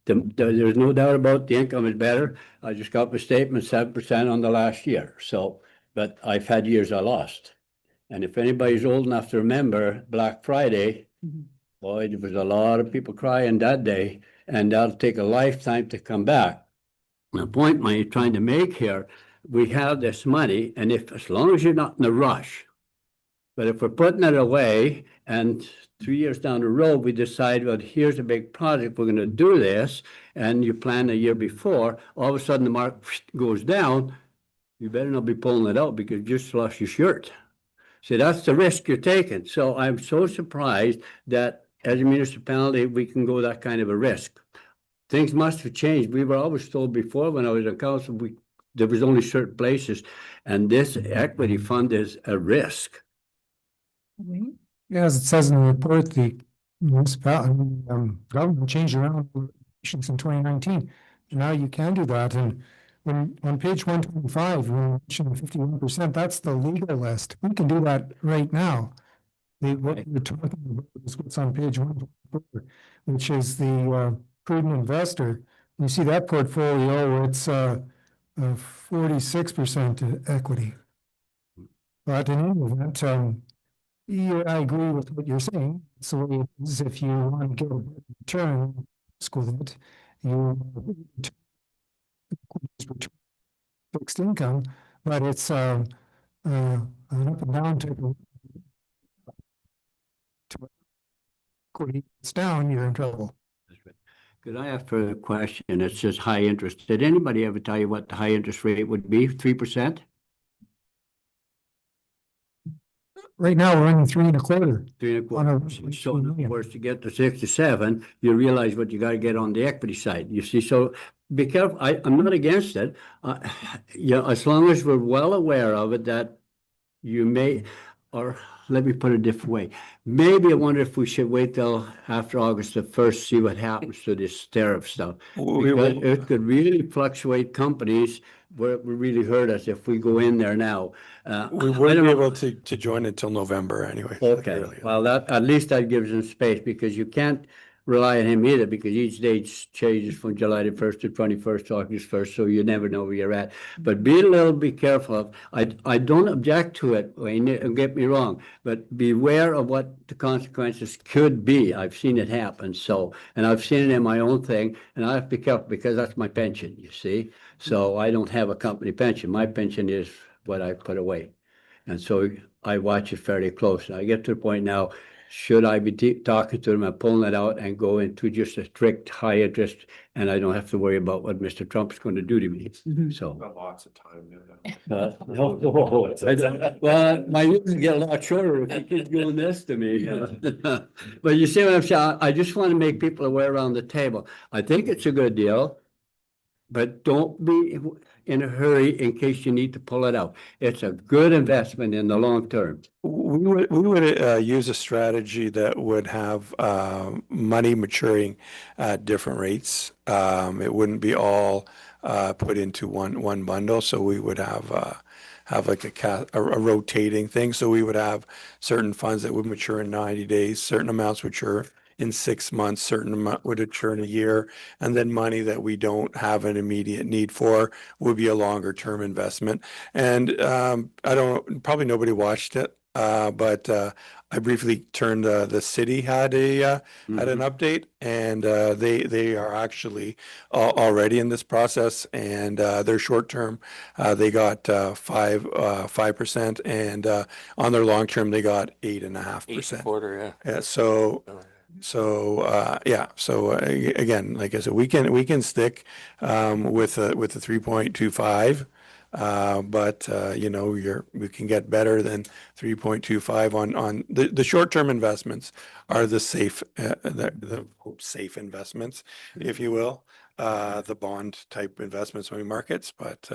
There's no doubt about the income is better. I just got my statement, 7% on the last year. So, but I've had years I lost. And if anybody's old enough to remember Black Friday, boy, there was a lot of people crying that day, and that'll take a lifetime to come back. The point I'm trying to make here, we have this money, and if as long as you're not in a rush, but if we're putting it away and 3 years down the road, we decide, well, here's a big project, we're going to do this, and you plan a year before, all of a sudden the market goes down, you better not be pulling it out because you just lost your shirt. See, that's the risk you're taking. So I'm so surprised that as a municipality, we can go that kind of a risk. Things must have changed. We were always told before when I was on council, there was only certain places, and this equity fund is a risk. Yeah, as it says in the report, the municipality, government changed around regulations in 2019. Now you can do that. And when on page 125, when you mentioned 51%, that's the legal list. We can do that right now. What you're talking about is what's on page 124, which is the prudent investor. You see that portfolio, it's 46% equity. But in any event, I agree with what you're saying. So if you want to get a return, school that you fixed income, but it's an up and down type of equity. It's down, you're in trouble. Could I ask for a question? It's just high interest. Did anybody ever tell you what the high interest rate would be? 3%? Right now, we're running 3.25. 3.25. So of course, to get to 6 to 7, you realize what you got to get on the equity side. You see, so be careful. I'm not against it. As long as we're well aware of it, that you may, or let me put it a different way. Maybe I wonder if we should wait till after August the 1st, see what happens to this tariff stuff. Because it could really fluctuate companies where it would really hurt us if we go in there now. We wouldn't be able to join until November anyway. Okay, well, that at least that gives them space, because you can't rely on him either, because each day changes from July the 1st to 21st to August 1st, so you never know where you're at. But be careful of, I don't object to it, Wayne, don't get me wrong, but beware of what the consequences could be. I've seen it happen, so, and I've seen it in my own thing, and I have to be careful because that's my pension, you see? So I don't have a company pension. My pension is what I put away. And so I watch it fairly close. I get to the point now, should I be talking to them and pulling it out and go into just a strict high interest, and I don't have to worry about what Mr. Trump's going to do to me? So. Got lots of time. Well, my years get a lot shorter if he keeps doing this to me. But you see what I'm saying? I just want to make people aware around the table. I think it's a good deal. But don't be in a hurry in case you need to pull it out. It's a good investment in the long term. We would use a strategy that would have money maturing at different rates. It wouldn't be all put into one bundle. So we would have like a rotating thing. So we would have certain funds that would mature in 90 days, certain amounts mature in 6 months, certain amount would mature in a year, and then money that we don't have an immediate need for would be a longer term investment. And probably nobody watched it, but I briefly turned the city had an update, and they are actually already in this process, and their short term they got 5%, and on their long term they got 8.5%. Quarter, yeah. Yeah, again, like I said, we can stick with the 3.25, but we can get better than 3.25 on the short-term investments are the safe safe investments, if you will, the bond type investments money markets, but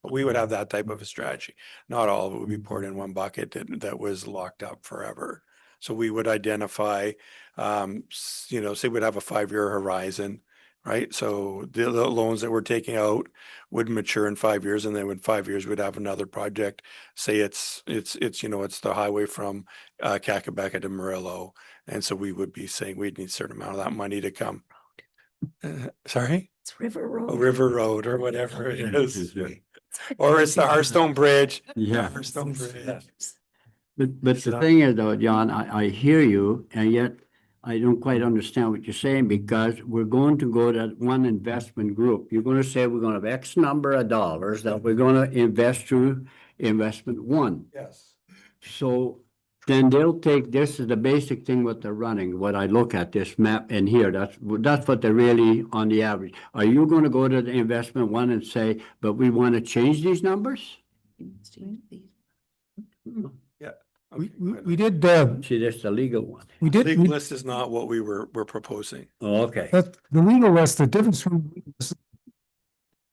we would have that type of a strategy. Not all of it would be poured in one bucket that was locked up forever. So we would identify, say we'd have a 5-year horizon, right? So the loans that we're taking out would mature in 5 years, and then in 5 years we'd have another project. Say it's the highway from Kakabeka to Murillo, and so we would be saying we'd need a certain amount of that money to come. Sorry? It's River Road. River Road or whatever it is, or it's the Hearthstone Bridge. Yeah. Hearthstone Bridge. But the thing is though, John, I hear you, and yet I don't quite understand what you're saying, because we're going to go to one investment group. You're going to say we're going to have X number of dollars that we're going to invest through investment one. Yes. So then they'll take, this is the basic thing what they're running, what I look at this map in here, that's what they're really on the average. Are you going to go to the investment one and say, but we want to change these numbers? We did, See, that's the legal one. we did, Legal list is not what we're proposing. Oh, okay. that's the legal list, the difference from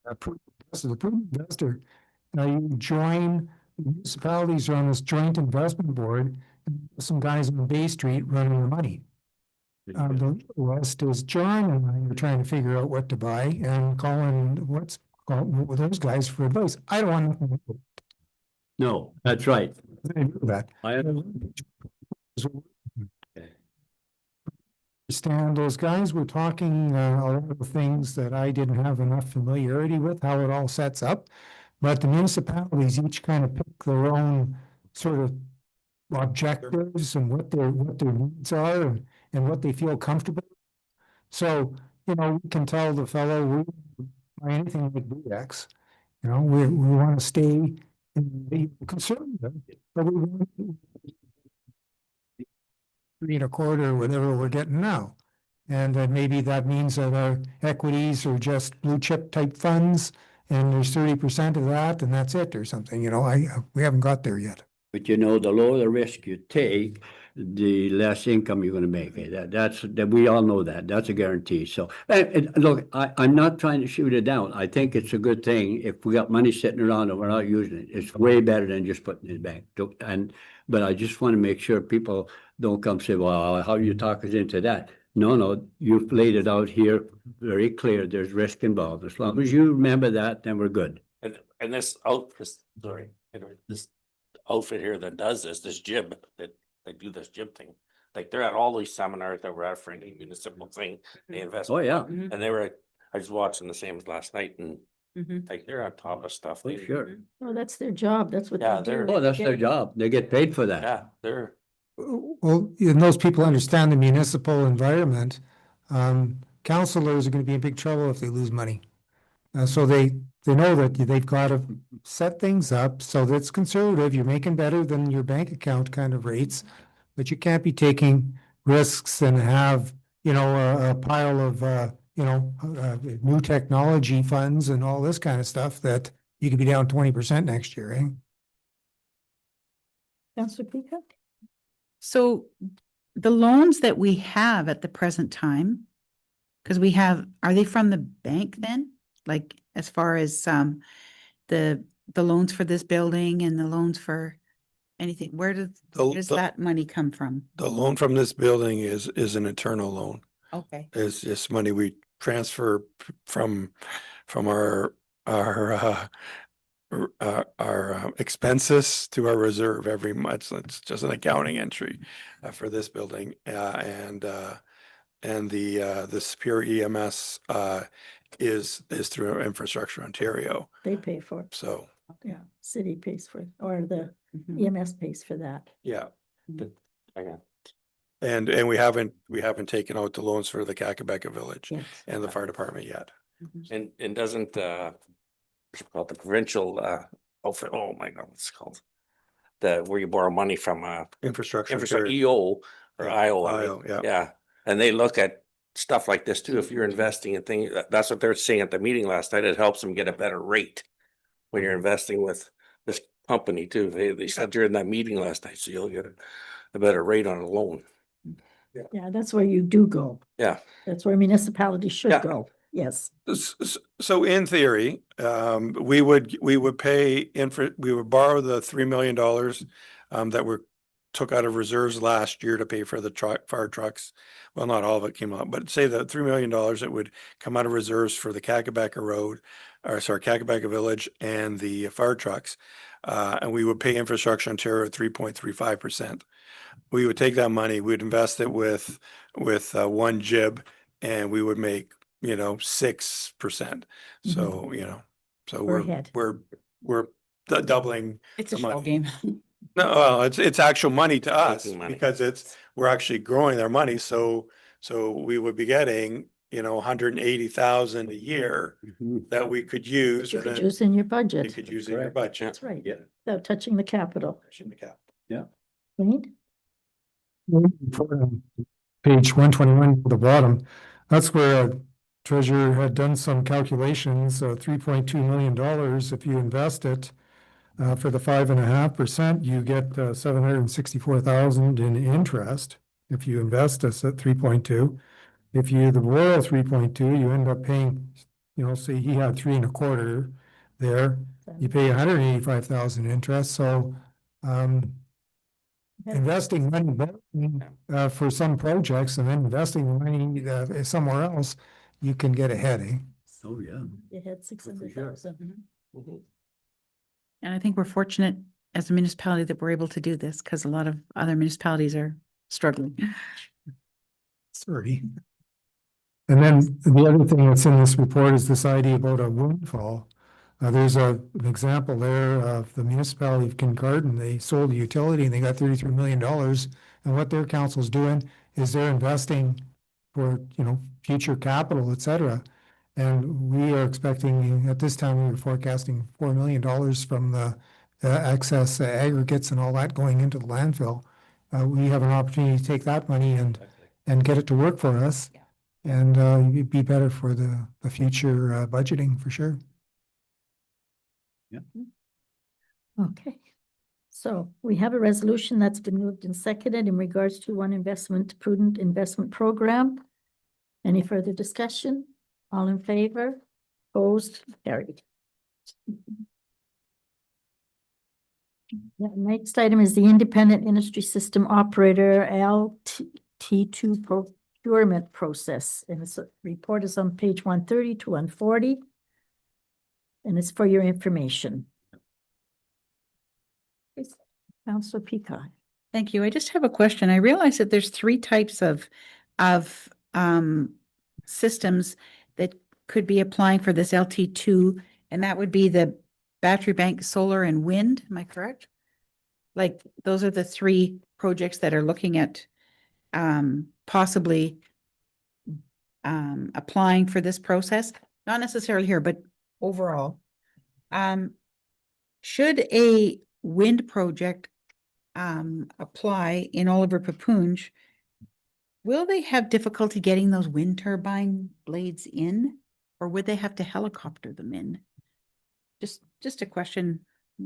the prudent investor. Now you join, municipalities are on this joint investment board, and some guys on Bay Street running the money. The legal list is John and I are trying to figure out what to buy, and calling with those guys for advice. I don't want nothing to do No, that's right. with that. I Understand those guys were talking a lot of things that I didn't have enough familiarity with, how it all sets up. But the municipalities each kind of pick their own sort of objectives and what their needs are and what they feel comfortable. So, we can tell the fellow we don't buy anything like BX. We want to stay conservative, but we want 3.25 or whatever we're getting now. And maybe that means that our equities are just blue chip type funds, and there's 30% of that, and that's it, or something. We haven't got there yet. But the lower the risk you take, the less income you're gonna make. That we all know that. That's a guarantee. So, and look, I'm not trying to shoot it down. I think it's a good thing if we got money sitting around and we're not using it. It's way better than just putting it in the bank. But I just want to make sure people don't come say, well, how you talk us into that? No, you've laid it out here very clear. There's risk involved. As long as you remember that, then we're good. And this outfit here that does this jib, that they do this jib thing. Like they're at all these seminars that we're at for any municipal thing, they invest. Oh, yeah. And I was watching the same as last night, and like they're on top of stuff. For sure. Oh, that's their job. That's what Yeah, they do. Oh, that's their job. They get paid for that. Yeah, they're. Well, and those people understand the municipal environment. Councilors are going to be in big trouble if they lose money. So they know that they've got to set things up so that it's conservative. You're making better than your bank account kind of rates, but you can't be taking risks and have, you know, a pile of, new technology funds and all this kind of stuff that you could be down 20% next year, eh? Councillor Peacock? So the loans that we have at the present time, because we have, are they from the bank then? Like as far as the loans for this building and the loans for anything, where does that money come from? The loan from this building is an internal loan. Okay. Is just money we transfer from our expenses to our reserve every month. So it's just an accounting entry for this building. And the Superior EMS is through Infrastructure Ontario. They pay for it. So, Yeah, city pays for it, or the Mhm. EMS pays for that. yeah. Okay. And we haven't taken out the loans for the Kakabeka Village Yes. and the fire department yet. Mhm. And doesn't what's it called, the provincial outfit, oh my God, what's it called? Where you borrow money from Infrastructure. infrastructure Ontario. EO or Yeah, IO, I mean, IO, yeah. yeah. And they look at stuff like this too. If you're investing in things, that's what they're saying at the meeting last night. It helps them get a better rate when you're investing with this company too. They said during that meeting last night, so you'll get a better rate on a loan. Yeah, that's where you do go. Yeah. That's where municipalities should Yeah. go. Yes. So in theory, we would we would borrow the $3 million that were took out of reserves last year to pay for the fire trucks. Well, not all of it came out, but say the $3 million that would come out of reserves for the Kakabeka Village and the fire trucks. And we would pay Infrastructure Ontario 3.35%. We would take that money, we'd invest it with one jib, and we would make 6%. So, so We're ahead. we're doubling. It's a the shell money. game. No, well, it's actual money to us Making money. because we're actually growing their money. So we would be getting, 180,000 a year that we could use. You or could that use in your You budget. could use in your budget. That's right. Yeah. Without touching the capital. Touching the cap. Right? Page 121 at the bottom, that's where treasurer had done some calculations, $3.2 million. If you invest it for the 5.5%, you get 764,000 in interest. If you invest us at 3.2, if you borrow 3.2, you end up paying, say he had 3.25 there, you pay 185,000 interest. So investing money for some projects and then investing the money somewhere else, you can get ahead, eh? Oh, yeah. You had 600,000. And I think we're fortunate as a municipality that we're able to do this because a lot of other municipalities are struggling. 30. And then the other thing that's in this report is this idea about a windfall. There's an example there of the municipality of Kincardine. They sold a utility and they got $33 million. And what their council's doing is they're investing for, future capital, et cetera. And we are expecting, at this time, we were forecasting $4 million from the excess aggregates and all that going into the landfill. We have an opportunity to take that money and get it to work for us. Yeah. And it'd be better for the future budgeting for sure. Okay. So we have a resolution that's been moved and seconded in regards to prudent investment program. Any further discussion? All in favor? Opposed? Carried. The next item is the Independent Industry System Operator LT2 procurement process. And its report is on page 130 to 140. And it's for your information. Councillor Peacock. Thank you. I just have a question. I realize that there's 3 types of systems that could be applying for this LT2, and that would be the battery bank, solar, and wind. Am I correct? Like, those are the 3 projects that are looking at possibly applying for this process. Not necessarily here, but overall. Should a wind project apply in Oliver Papunj, will they have difficulty getting those wind turbine blades in? Or would they have to helicopter them in? Just a question.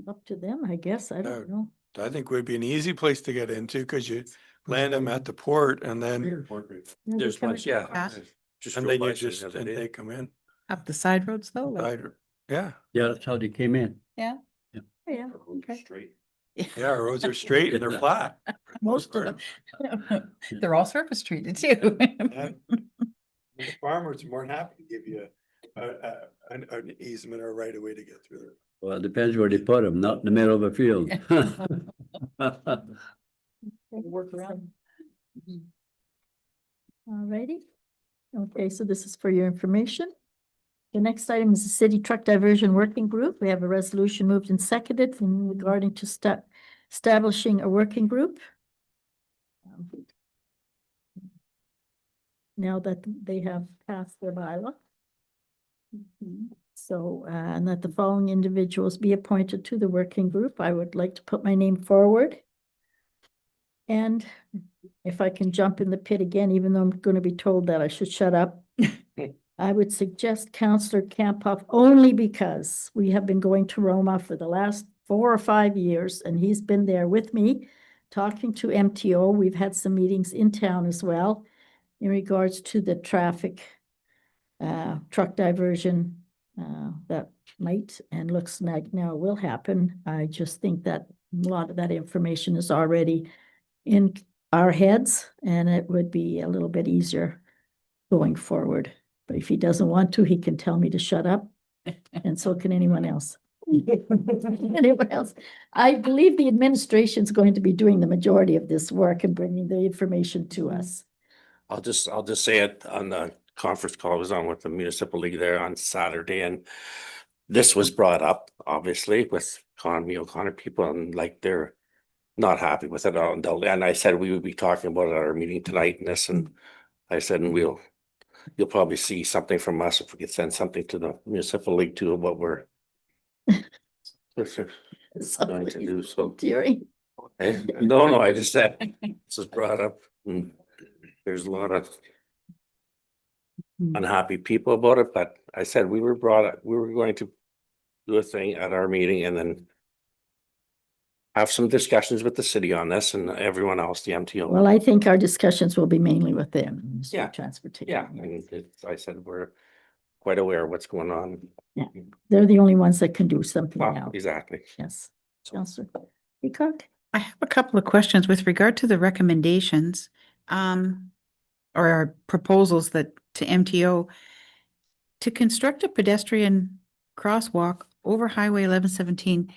Up to them, I guess. I don't know. I think would be an easy place to get into because you land them at the port and then, Yeah, they There's come much, in- yeah. Yeah. Just and drove then by you some just, the other and day. they come in. Up the side roads though? like- Side- Yeah, Yeah, that's how they came in. Yeah. Yeah, Road okay. straight. yeah, roads are straight and they're flat. Most of them. They're all surface treated too. The farmers are more than happy to give you an easement or right of way to get through there. Well, it depends where they put them, not in the middle of a field. Work around. All righty. Okay, so this is for your information. The next item is the City Truck Diversion Working Group. We have a resolution moved and seconded in regarding to establishing a working group. Now that they have passed their bylaw. So, and that the following individuals be appointed to the working group. I would like to put my name forward. And if I can jump in the pit again, even though I'm going to be told that I should shut up, I would suggest Councillor Campoff only because we have been going to Roma for the last 4 or 5 years, and he's been there with me talking to MTO. We've had some meetings in town as well in regards to the traffic truck diversion that might and looks like now will happen. I just think that a lot of that information is already in our heads, and it would be a little bit easier going forward. But if he doesn't want to, he can tell me to shut up, and so can anyone else. Anyone else? I believe the administration is going to be doing the majority of this work and bringing the information to us. I'll just say it on the conference call I was on with the municipal league there on Saturday, and this was brought up, obviously, with O'Connor people, and like they're not happy with it. And I said we would be talking about it at our meeting tonight and this, and I said, and you'll probably see something from us if we could send something to the municipal league too, of what we're going to do, so. Terry? No, I just said, this was brought up, and there's a lot of unhappy people about it, but I said we were going to do a thing at our meeting and then have some discussions with the city on this and everyone else, the MTO. Well, I think our discussions will be mainly with them. Ministry of Yeah. Transportation. Yeah, and I said we're quite aware of what's going on. Yeah. They're the only ones that can do something Well, now. exactly. Yes. Councillor Peacock? I have a couple of questions with regard to the recommendations, or our proposals that to MTO to construct a pedestrian crosswalk over Highway 1117.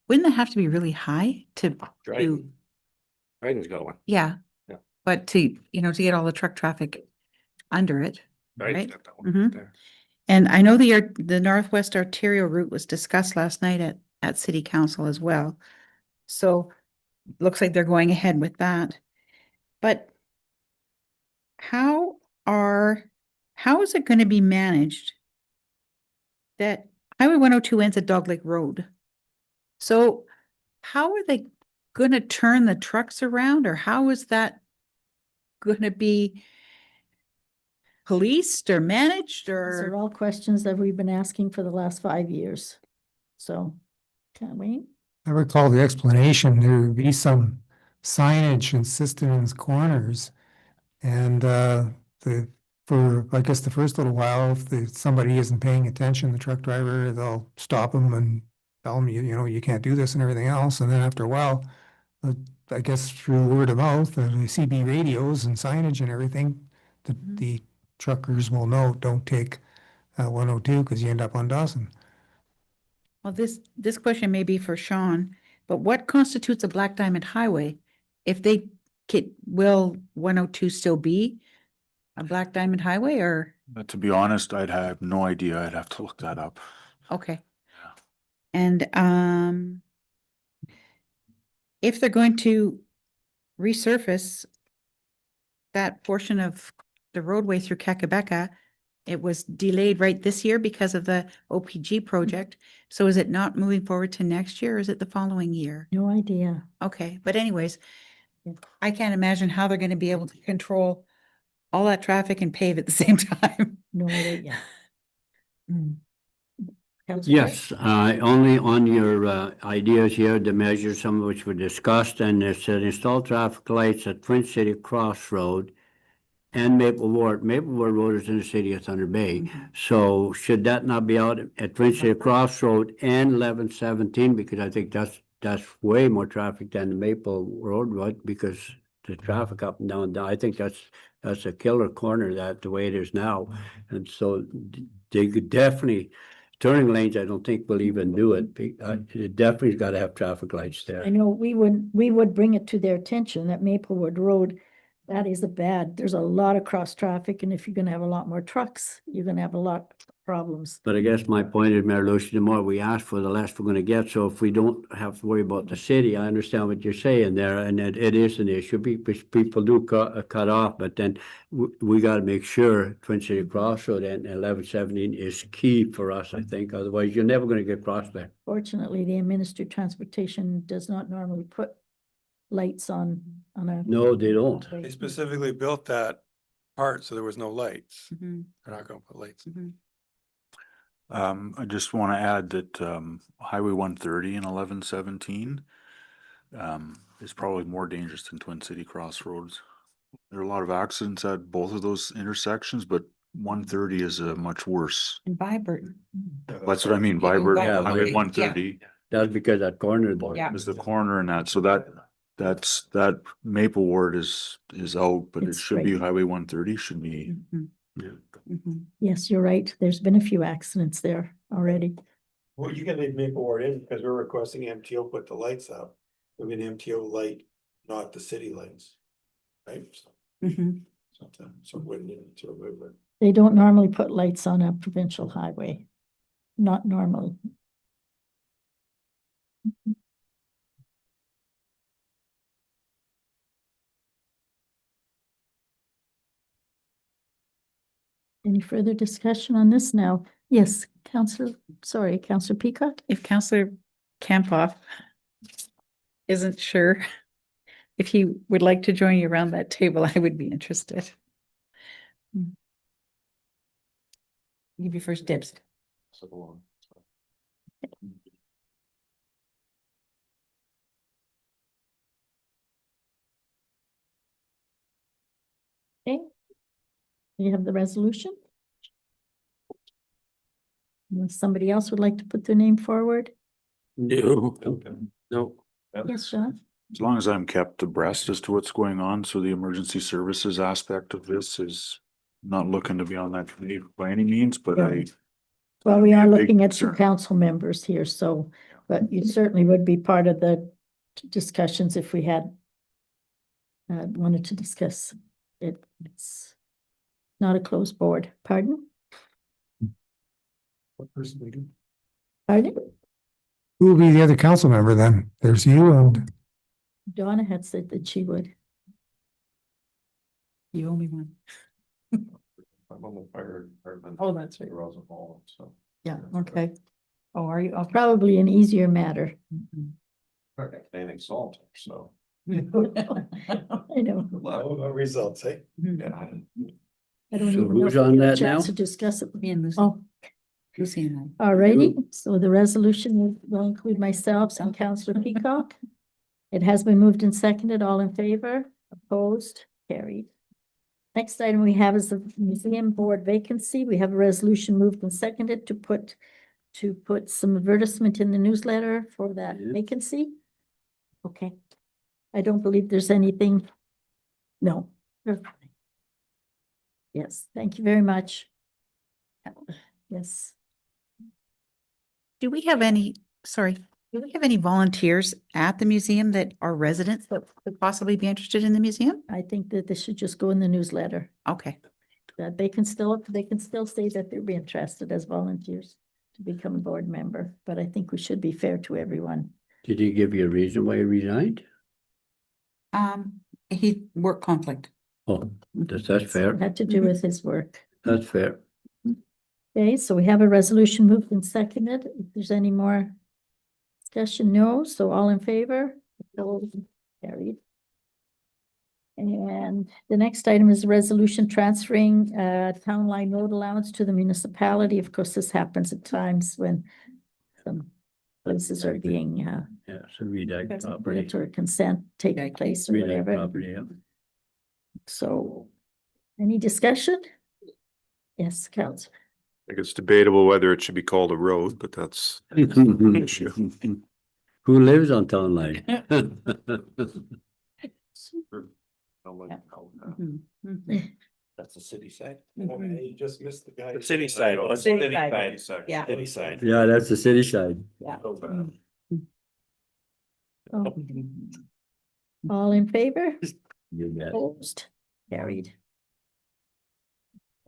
Wouldn't that have to be really high to, Dryden's got one. yeah. Yeah. But to get all the truck traffic under it. Dryden's Right. got that one Mhm. there. And I know the Northwest Arterial route was discussed last night at City Council as well. So looks like they're going ahead with that. But how is it going to be managed that Highway 102 ends at Dog Lake Road? So how are they going to turn the trucks around, or how is that going to be policed or managed, These are or? all questions that we've been asking for the last 5 years. So, can we? I recall the explanation, there would be some signage in Siston's corners. And I guess the first little while, if somebody isn't paying attention, the truck driver, they'll stop them and tell them, you can't do this and everything else. And then after a while, I guess through word of mouth, the CB radios and signage and everything, the truckers will know, don't take 102 because you end up on Dawson. Well, this question may be for Sean, but what constitutes a Black Diamond Highway? If will 102 still be a Black Diamond Highway, or? But to be honest, I'd have no idea. I'd have to look that up. Okay. And if they're going to resurface that portion of the roadway through Kakabeka, it was delayed right this year because of the OPG project. So is it not moving forward to next year or is it the following year? No idea. Okay, but anyways, I can't imagine how they're gonna be able to control all that traffic and pave at the same time. No idea. Mm. Councillor Craig? Yes, only on your ideas here, the measures, some of which were discussed, and it said install traffic lights at Twin City Crossroad and Maple Ward. Maple Ward Road is in the city of Thunder Bay. Mhm. So should that not be out at Twin City Crossroad and 1117? Because I think that's way more traffic than the Maple Road Road, because the traffic up and down, I think that's a killer corner, that the way it is now. And so they could definitely, turning lanes, I don't think will even do it. It definitely got to have traffic lights I there. know we would bring it to their attention that Maplewood Road, that is there's a lot of cross traffic, and if you're gonna have a lot more trucks, you're gonna have a lot of problems. But I guess my point is, Mayor Lucy, the more we ask for, the less we're gonna get. So if we don't have to worry about the city, I understand what you're saying there, and it is an issue because people do cut off, but then we gotta make sure Twin City Crossroad and 1117 is key for us, I think. Otherwise, you're never gonna get across there. Fortunately, the Ministry of Transportation does not normally put lights on a. No, they don't. They specifically built that part so there was no lights. Mhm, They're not gonna put lights. mhm. I just want to add that Highway 130 and 1117 is probably more dangerous than Twin City Crossroads. There are a lot of accidents at both of those intersections, but 130 is a much worse. And Vibrant. That's what I mean, Viber, Yeah, Highway yeah. 130 That's because that corner there. Yeah. is the corner and that, so that Maple Ward is out, but it It's should be right. Highway 130 should be. Mhm, Yeah. mhm. Yes, you're right. There's been a few accidents there already. Well, you can leave Maple Ward in because we're requesting MTO put the lights up. We're gonna MTO light, not the city lights. Right? Mhm. So we need to remove it. They don't normally put lights on a provincial highway. Not normally. Any further discussion on this now? Yes, Councillor Peacock? If Counselor Campoff isn't sure if he would like to join you around that table, I would be interested. Give you first dibs. Okay. You have the resolution? Unless somebody else would like to put their name forward? No. No. Yes, Sean? As long as I'm kept abreast as to what's going on, so the emergency services aspect of this is not looking to be on that committee by any means, but I. Well, we are Big looking at two concern. council members here, so, but you certainly would be part of the discussions if we had wanted to discuss it. It's not a closed board. Pardon? What person we do? Pardon? Who will be the other council member then? There's you and Donna had said that she would. You owe me one. I'm on the fire department. Oh, that's right. So. Yeah, okay. Oh, are you? Okay. Probably an easier matter. Mhm. Anything salt, so. I know. Results, eh? Mhm. I don't So even know who's if we on get a that chance now? to discuss it. Me and Lucy. Oh, Lucy and all righty. So the resolution will include myself and Councillor Peacock. It has been moved and seconded. All in favor? Opposed? Carried. Next item we have is the museum board vacancy. We have a resolution moved and seconded to put some advertisement in the newsletter for that Yeah. vacancy. Okay. I don't believe there's anything. No. Yes, thank you very much. Yes. Do we have any, sorry, do we have any volunteers at the museum that are residents that could possibly be interested in the museum? I think that this should just go in the newsletter, Okay. that they can still say that they'd be interested as volunteers to become a board member, but I think we should be fair to everyone. Did he give you a reason why he resigned? He work conflict. Oh, that's fair. Had to do with his work. That's fair. Okay, so we have a resolution moved and seconded. If there's any more discussion, no, so all in favor? Carried. And the next item is a resolution transferring town line road allowance to the municipality. Of course, this happens at times when some places are being Yeah, so read that property. regulatory consent taking place or Read that whatever. property, yeah. So, any discussion? Yes, Council. I think it's debatable whether it should be called a road, but that's an issue. Who lives on town line? That's the city side. You just missed the guy. The city side, oh, it's City city side. side. Yeah. City side. Yeah, that's the city side. Yeah. Oh. All in favor? You bet. Opposed? Carried.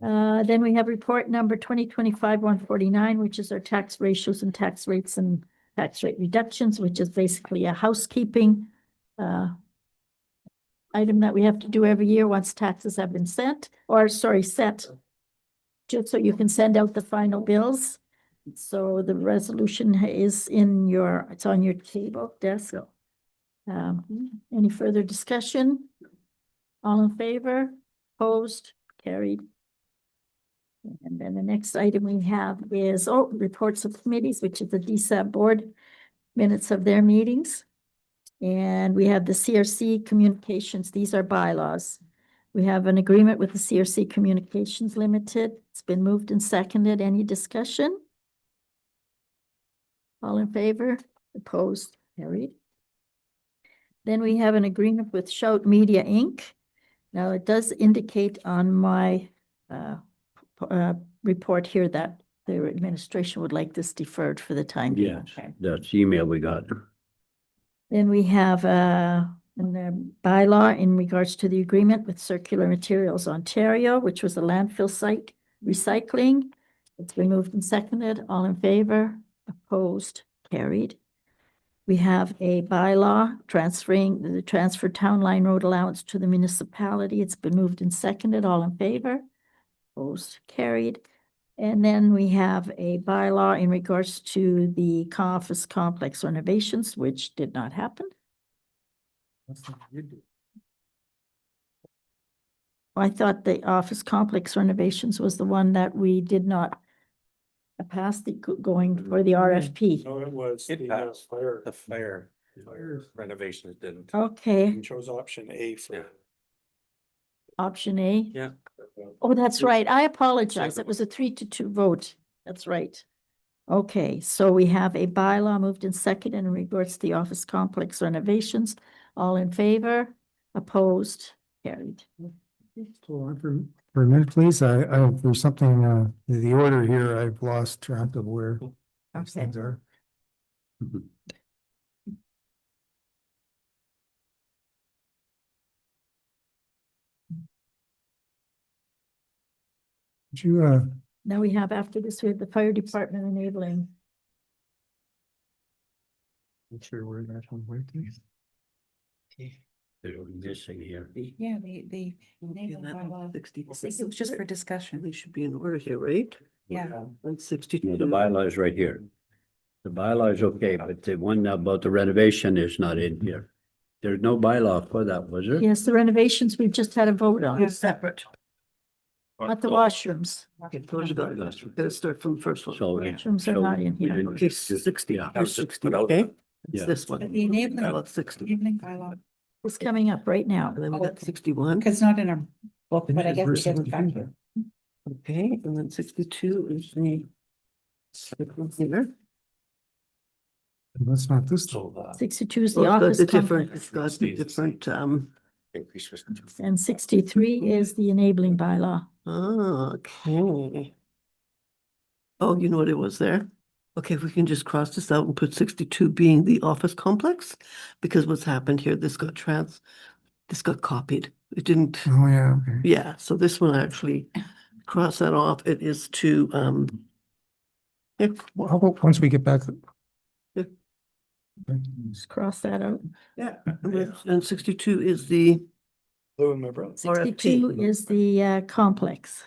Then we have report number 2025-149, which is our tax ratios and tax rates and tax rate reductions, which is basically a housekeeping item that we have to do every year once taxes have been set, just so you can send out the final bills. So the resolution is it's on your table desk. Any further discussion? All in favor? Opposed? Carried. And then the next item we have is, reports of committees, which is the DSAP board minutes of their meetings. And we have the CRC communications. These are bylaws. We have an agreement with the CRC Communications Limited. It's been moved and seconded. Any discussion? All in favor? Opposed? Carried. Then we have an agreement with Shout Media, Inc. Now, it does indicate on my report here that the administration would like this deferred for the time being. Yes, that's the email we got. Then we have a bylaw in regards to the agreement with Circular Materials Ontario, which was a landfill site recycling. It's been moved and seconded. All in favor? Opposed? Carried. We have a bylaw transferring the transfer town line road allowance to the municipality. It's been moved and seconded. All in favor? Opposed? Carried. And then we have a bylaw in regards to the office complex renovations, which did not happen. I thought the office complex renovations was the one that we did not pass going for the RFP. No, it was It the passed. fire. The fire renovations didn't. Okay, You chose option A Yeah. for. option A. Yeah. Oh, that's right. I apologize. It was a 3-2 vote. That's right. Okay, so we have a bylaw moved in second in regards to the office complex renovations. All in favor? Opposed? Carried. For a minute, please, there's something, the order here, I've lost track of where these Okay. things are. Would you, Now we have, after this, we have the fire department enabling. not sure where that one went, please. They're missing here. Yeah, the. I think it was just for discussion. They should be in order here, right? Yeah. And 62. No, the bylaw is right here. The bylaw is okay, but the one about the renovation is not in here. There's no bylaw for that, was there? Yes, the renovations we've just had a vote on, It's separate. not the washrooms. Okay, those are the- Gotta start from the first one. So. Washrooms are not in we here. didn't- Okay, 60, Yeah. here's 60, Without- okay? Yeah. It's this one. The enabling, About 60. evening bylaw, It's coming up right now. And then we got 61. because not in our book, but I guess we get it back here. Okay, and then 62 is the. Here. That's not this. 62 is the Well, office it's got the different, complex. it's got the different, Increase was. And 63 is the enabling bylaw. okay. Oh, you know what it was there? Okay, if we can just cross this out and put 62 being the office complex, because what's happened here, this got copied. It didn't, Oh, yeah, okay. yeah, so this one actually cross that off. It is to, yeah, Well, how about once we get back? Yeah. Just cross that out. yeah, and 62 is the Lou and my brother. 62 is the complex.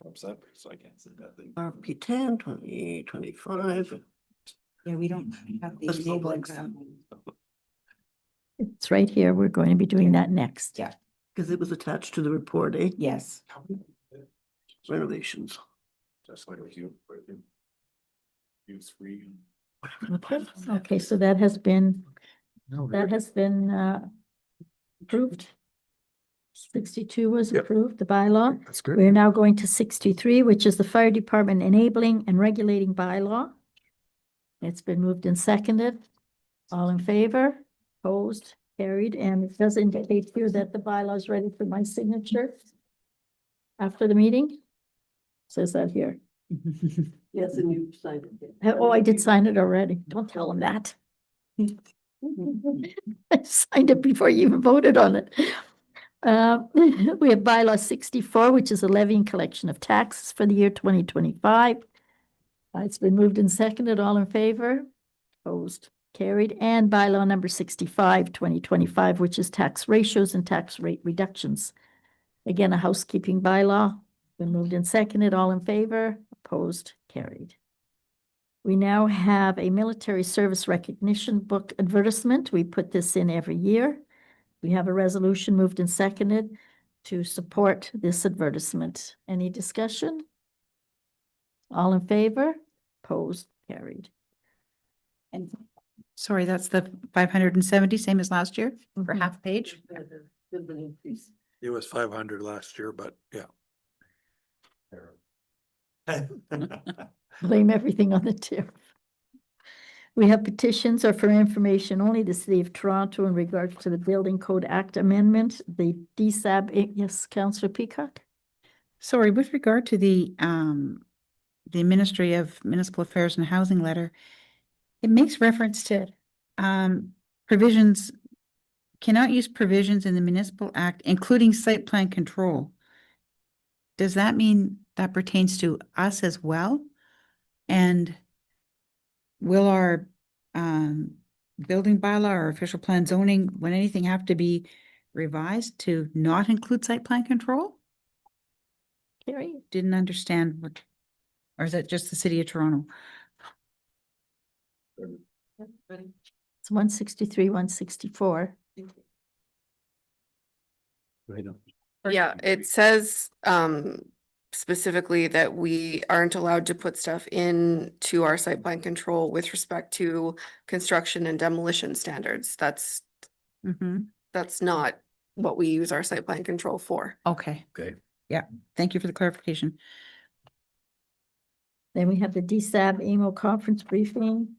upset, so I can't say that thing. RFP 10, 2025. Yeah, we don't have the Let's go enabling. back. It's right here. We're going to be doing that next. Yeah. Because it was attached to the report, eh? Yes. Renovations. Just like with you. Use free. Okay, okay, so that has been approved. 62 was Yep. approved, the bylaw. That's good. We're now going to 63, which is the fire department enabling and regulating bylaw. It's been moved and seconded. All in favor? Opposed? Carried, and it does indicate here that the bylaw is ready for my signature after the meeting. Says that here. Yes, and you signed it. Oh, I did sign it already. Don't tell him that. I signed it before you even voted on it. We have bylaw 64, which is a levy and collection of taxes for the year 2025. It's been moved and seconded. All in favor? Opposed? Carried. And bylaw number 65, 2025, which is tax ratios and tax rate reductions. Again, a housekeeping bylaw. Been moved and seconded. All in favor? Opposed? Carried. We now have a military service recognition book advertisement. We put this in every year. We have a resolution moved and seconded to support this advertisement. Any discussion? All in favor? Opposed? Carried. And sorry, that's the 570, same as last year for Mhm. half page. It was 500 last year, but yeah. Blame everything on the tariff. We have petitions are for information only. The City of Toronto in regards to the Building Code Act Amendment, the DSAB, yes, Councillor Peacock? Sorry, with regard to the Ministry of Municipal Affairs and Housing letter, it makes reference to provisions, cannot use provisions in the municipal act, including site plan control. Does that mean that pertains to us as well? And will our building bylaw or official plan zoning, when anything, have to be revised to not include site plan control? Carrie? Didn't understand what, or is that just the City of Toronto? It's 163, 164. Yeah, it says specifically that we aren't allowed to put stuff into our site plan control with respect to construction and demolition standards. That's not what we use our site plan control for. Okay. Okay. Yeah, thank you for the clarification. Then we have the DSAB AMO conference briefing,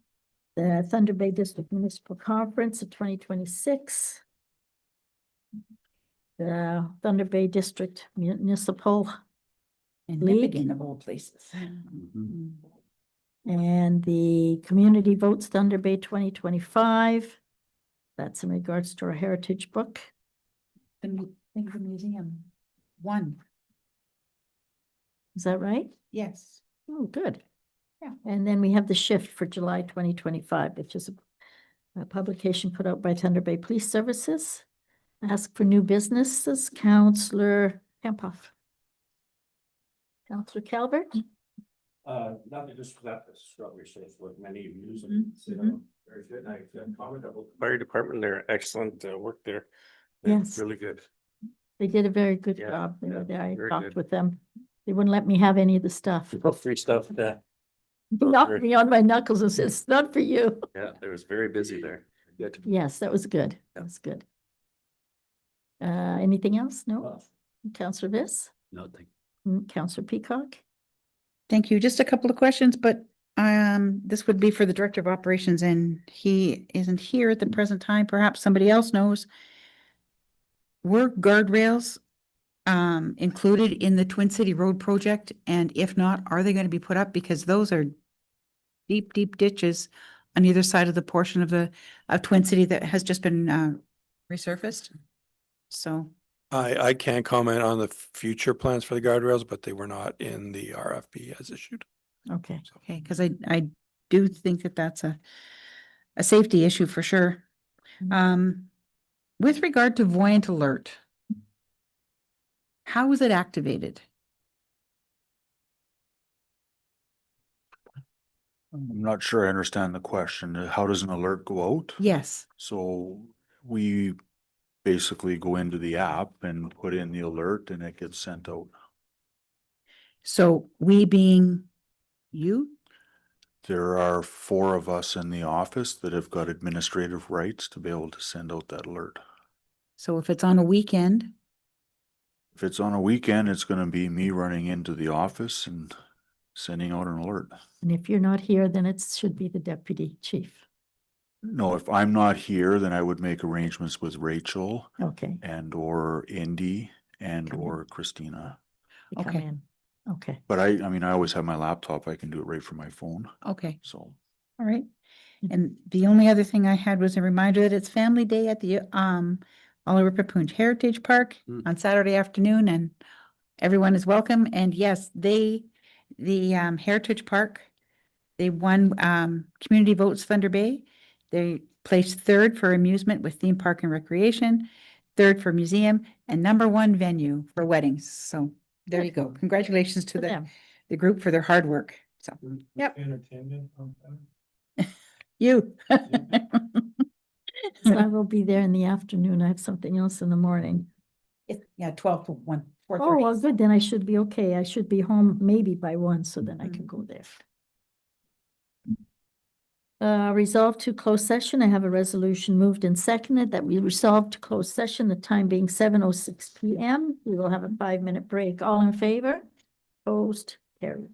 the Thunder Bay District Municipal Conference of 2026. The Thunder Bay District Municipal And League. Nipigon of all places. And the Community Votes Thunder Bay 2025. That's in regards to our heritage book. Think of the museum. One, Is that right? yes. Oh, good. Yeah. And then we have the shift for July 2025, which is a publication put out by Thunder Bay Police Services. Ask for new businesses, Councillor Kempoff. Councillor Calvert? Nothing, just that the strawberry sauce with many views Mhm, and mhm. very good. I comment about the fire department, they're excellent work there. Yes. Really good. They did a very good Yeah, job. They were yeah, there. I very talked good. with them. They wouldn't let me have any of the stuff. No free stuff, He knocked very- me on my knuckles and said, "It's not for you." yeah, it was very busy there. Good. Yes, that was good. That was good. Anything else? No? Councillor Viss? Nothing. Councillor Peacock? Thank you. Just a couple of questions, but this would be for the Director of Operations and he isn't here at the present time. Perhaps somebody else knows. Were guardrails included in the Twin City Road project? And if not, are they going to be put up? Because those are deep, deep ditches on either side of the portion of Twin City that has just been resurfaced. So, I can't comment on the future plans for the guardrails, but they were not in the RFP as issued. Okay. okay, because I do think that that's a safety issue for sure. With regard to Voyant Alert, how is it activated? I'm not sure I understand the question. How does an alert go out? Yes. So we basically go into the app and put in the alert and it gets sent out. So we being you? There are 4 of us in the office that have got administrative rights to be able to send out that alert. So if it's on a weekend, If it's on a weekend, it's gonna be me running into the office and sending out an alert. And if you're not here, then it should be the deputy chief. No, if I'm not here, then I would make arrangements with Rachel Okay. and or Indy and Come in. or Christina. You come Okay. in. Okay. But I mean, I always have my laptop. I can do it right from my phone, okay, so. all right. And the only other thing I had was a reminder that it's Family Day at the Oliver Papoonch Heritage Park on Saturday afternoon, and everyone is welcome. And yes, the Heritage Park, they won Community Votes Thunder Bay. They placed 3rd for amusement with theme park and recreation, 3rd for museum, and #1 venue for weddings. So there you go. Congratulations to For them. the group for their hard work. So, yep, Entertainment. you. So I will be there in the afternoon. I have something else in the morning. Yeah, 12 to 1. Oh, well, good. Then I should be okay. I should be home maybe by 1, so then I can go there. Resolve to close session. I have a resolution moved and seconded that we resolve to close session, the time being 7:06 PM. We will have a 5-minute break. All in favor? Opposed? Carried.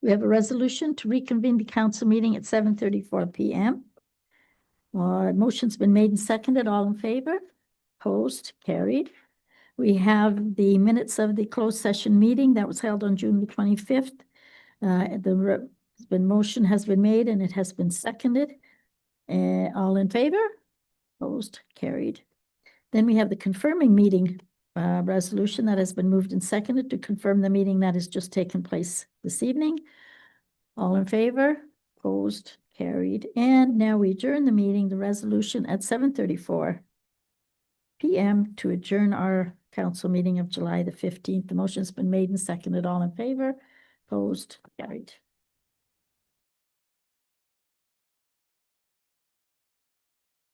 We have a resolution to reconvene the council meeting at 7:34 PM. Motion's been made and seconded. All in favor? Opposed? Carried. We have the minutes of the closed session meeting that was held on June the 25th. Motion has been made and it has been seconded. All in favor? Opposed? Carried. Then we have the confirming meeting resolution that has been moved and seconded to confirm the meeting that has just taken place this evening. All in favor? Opposed? Carried. And now we adjourn the meeting, the resolution at 7:34 PM to adjourn our council meeting of July the 15th. The motion's been made and seconded. All in favor? Opposed? Carried.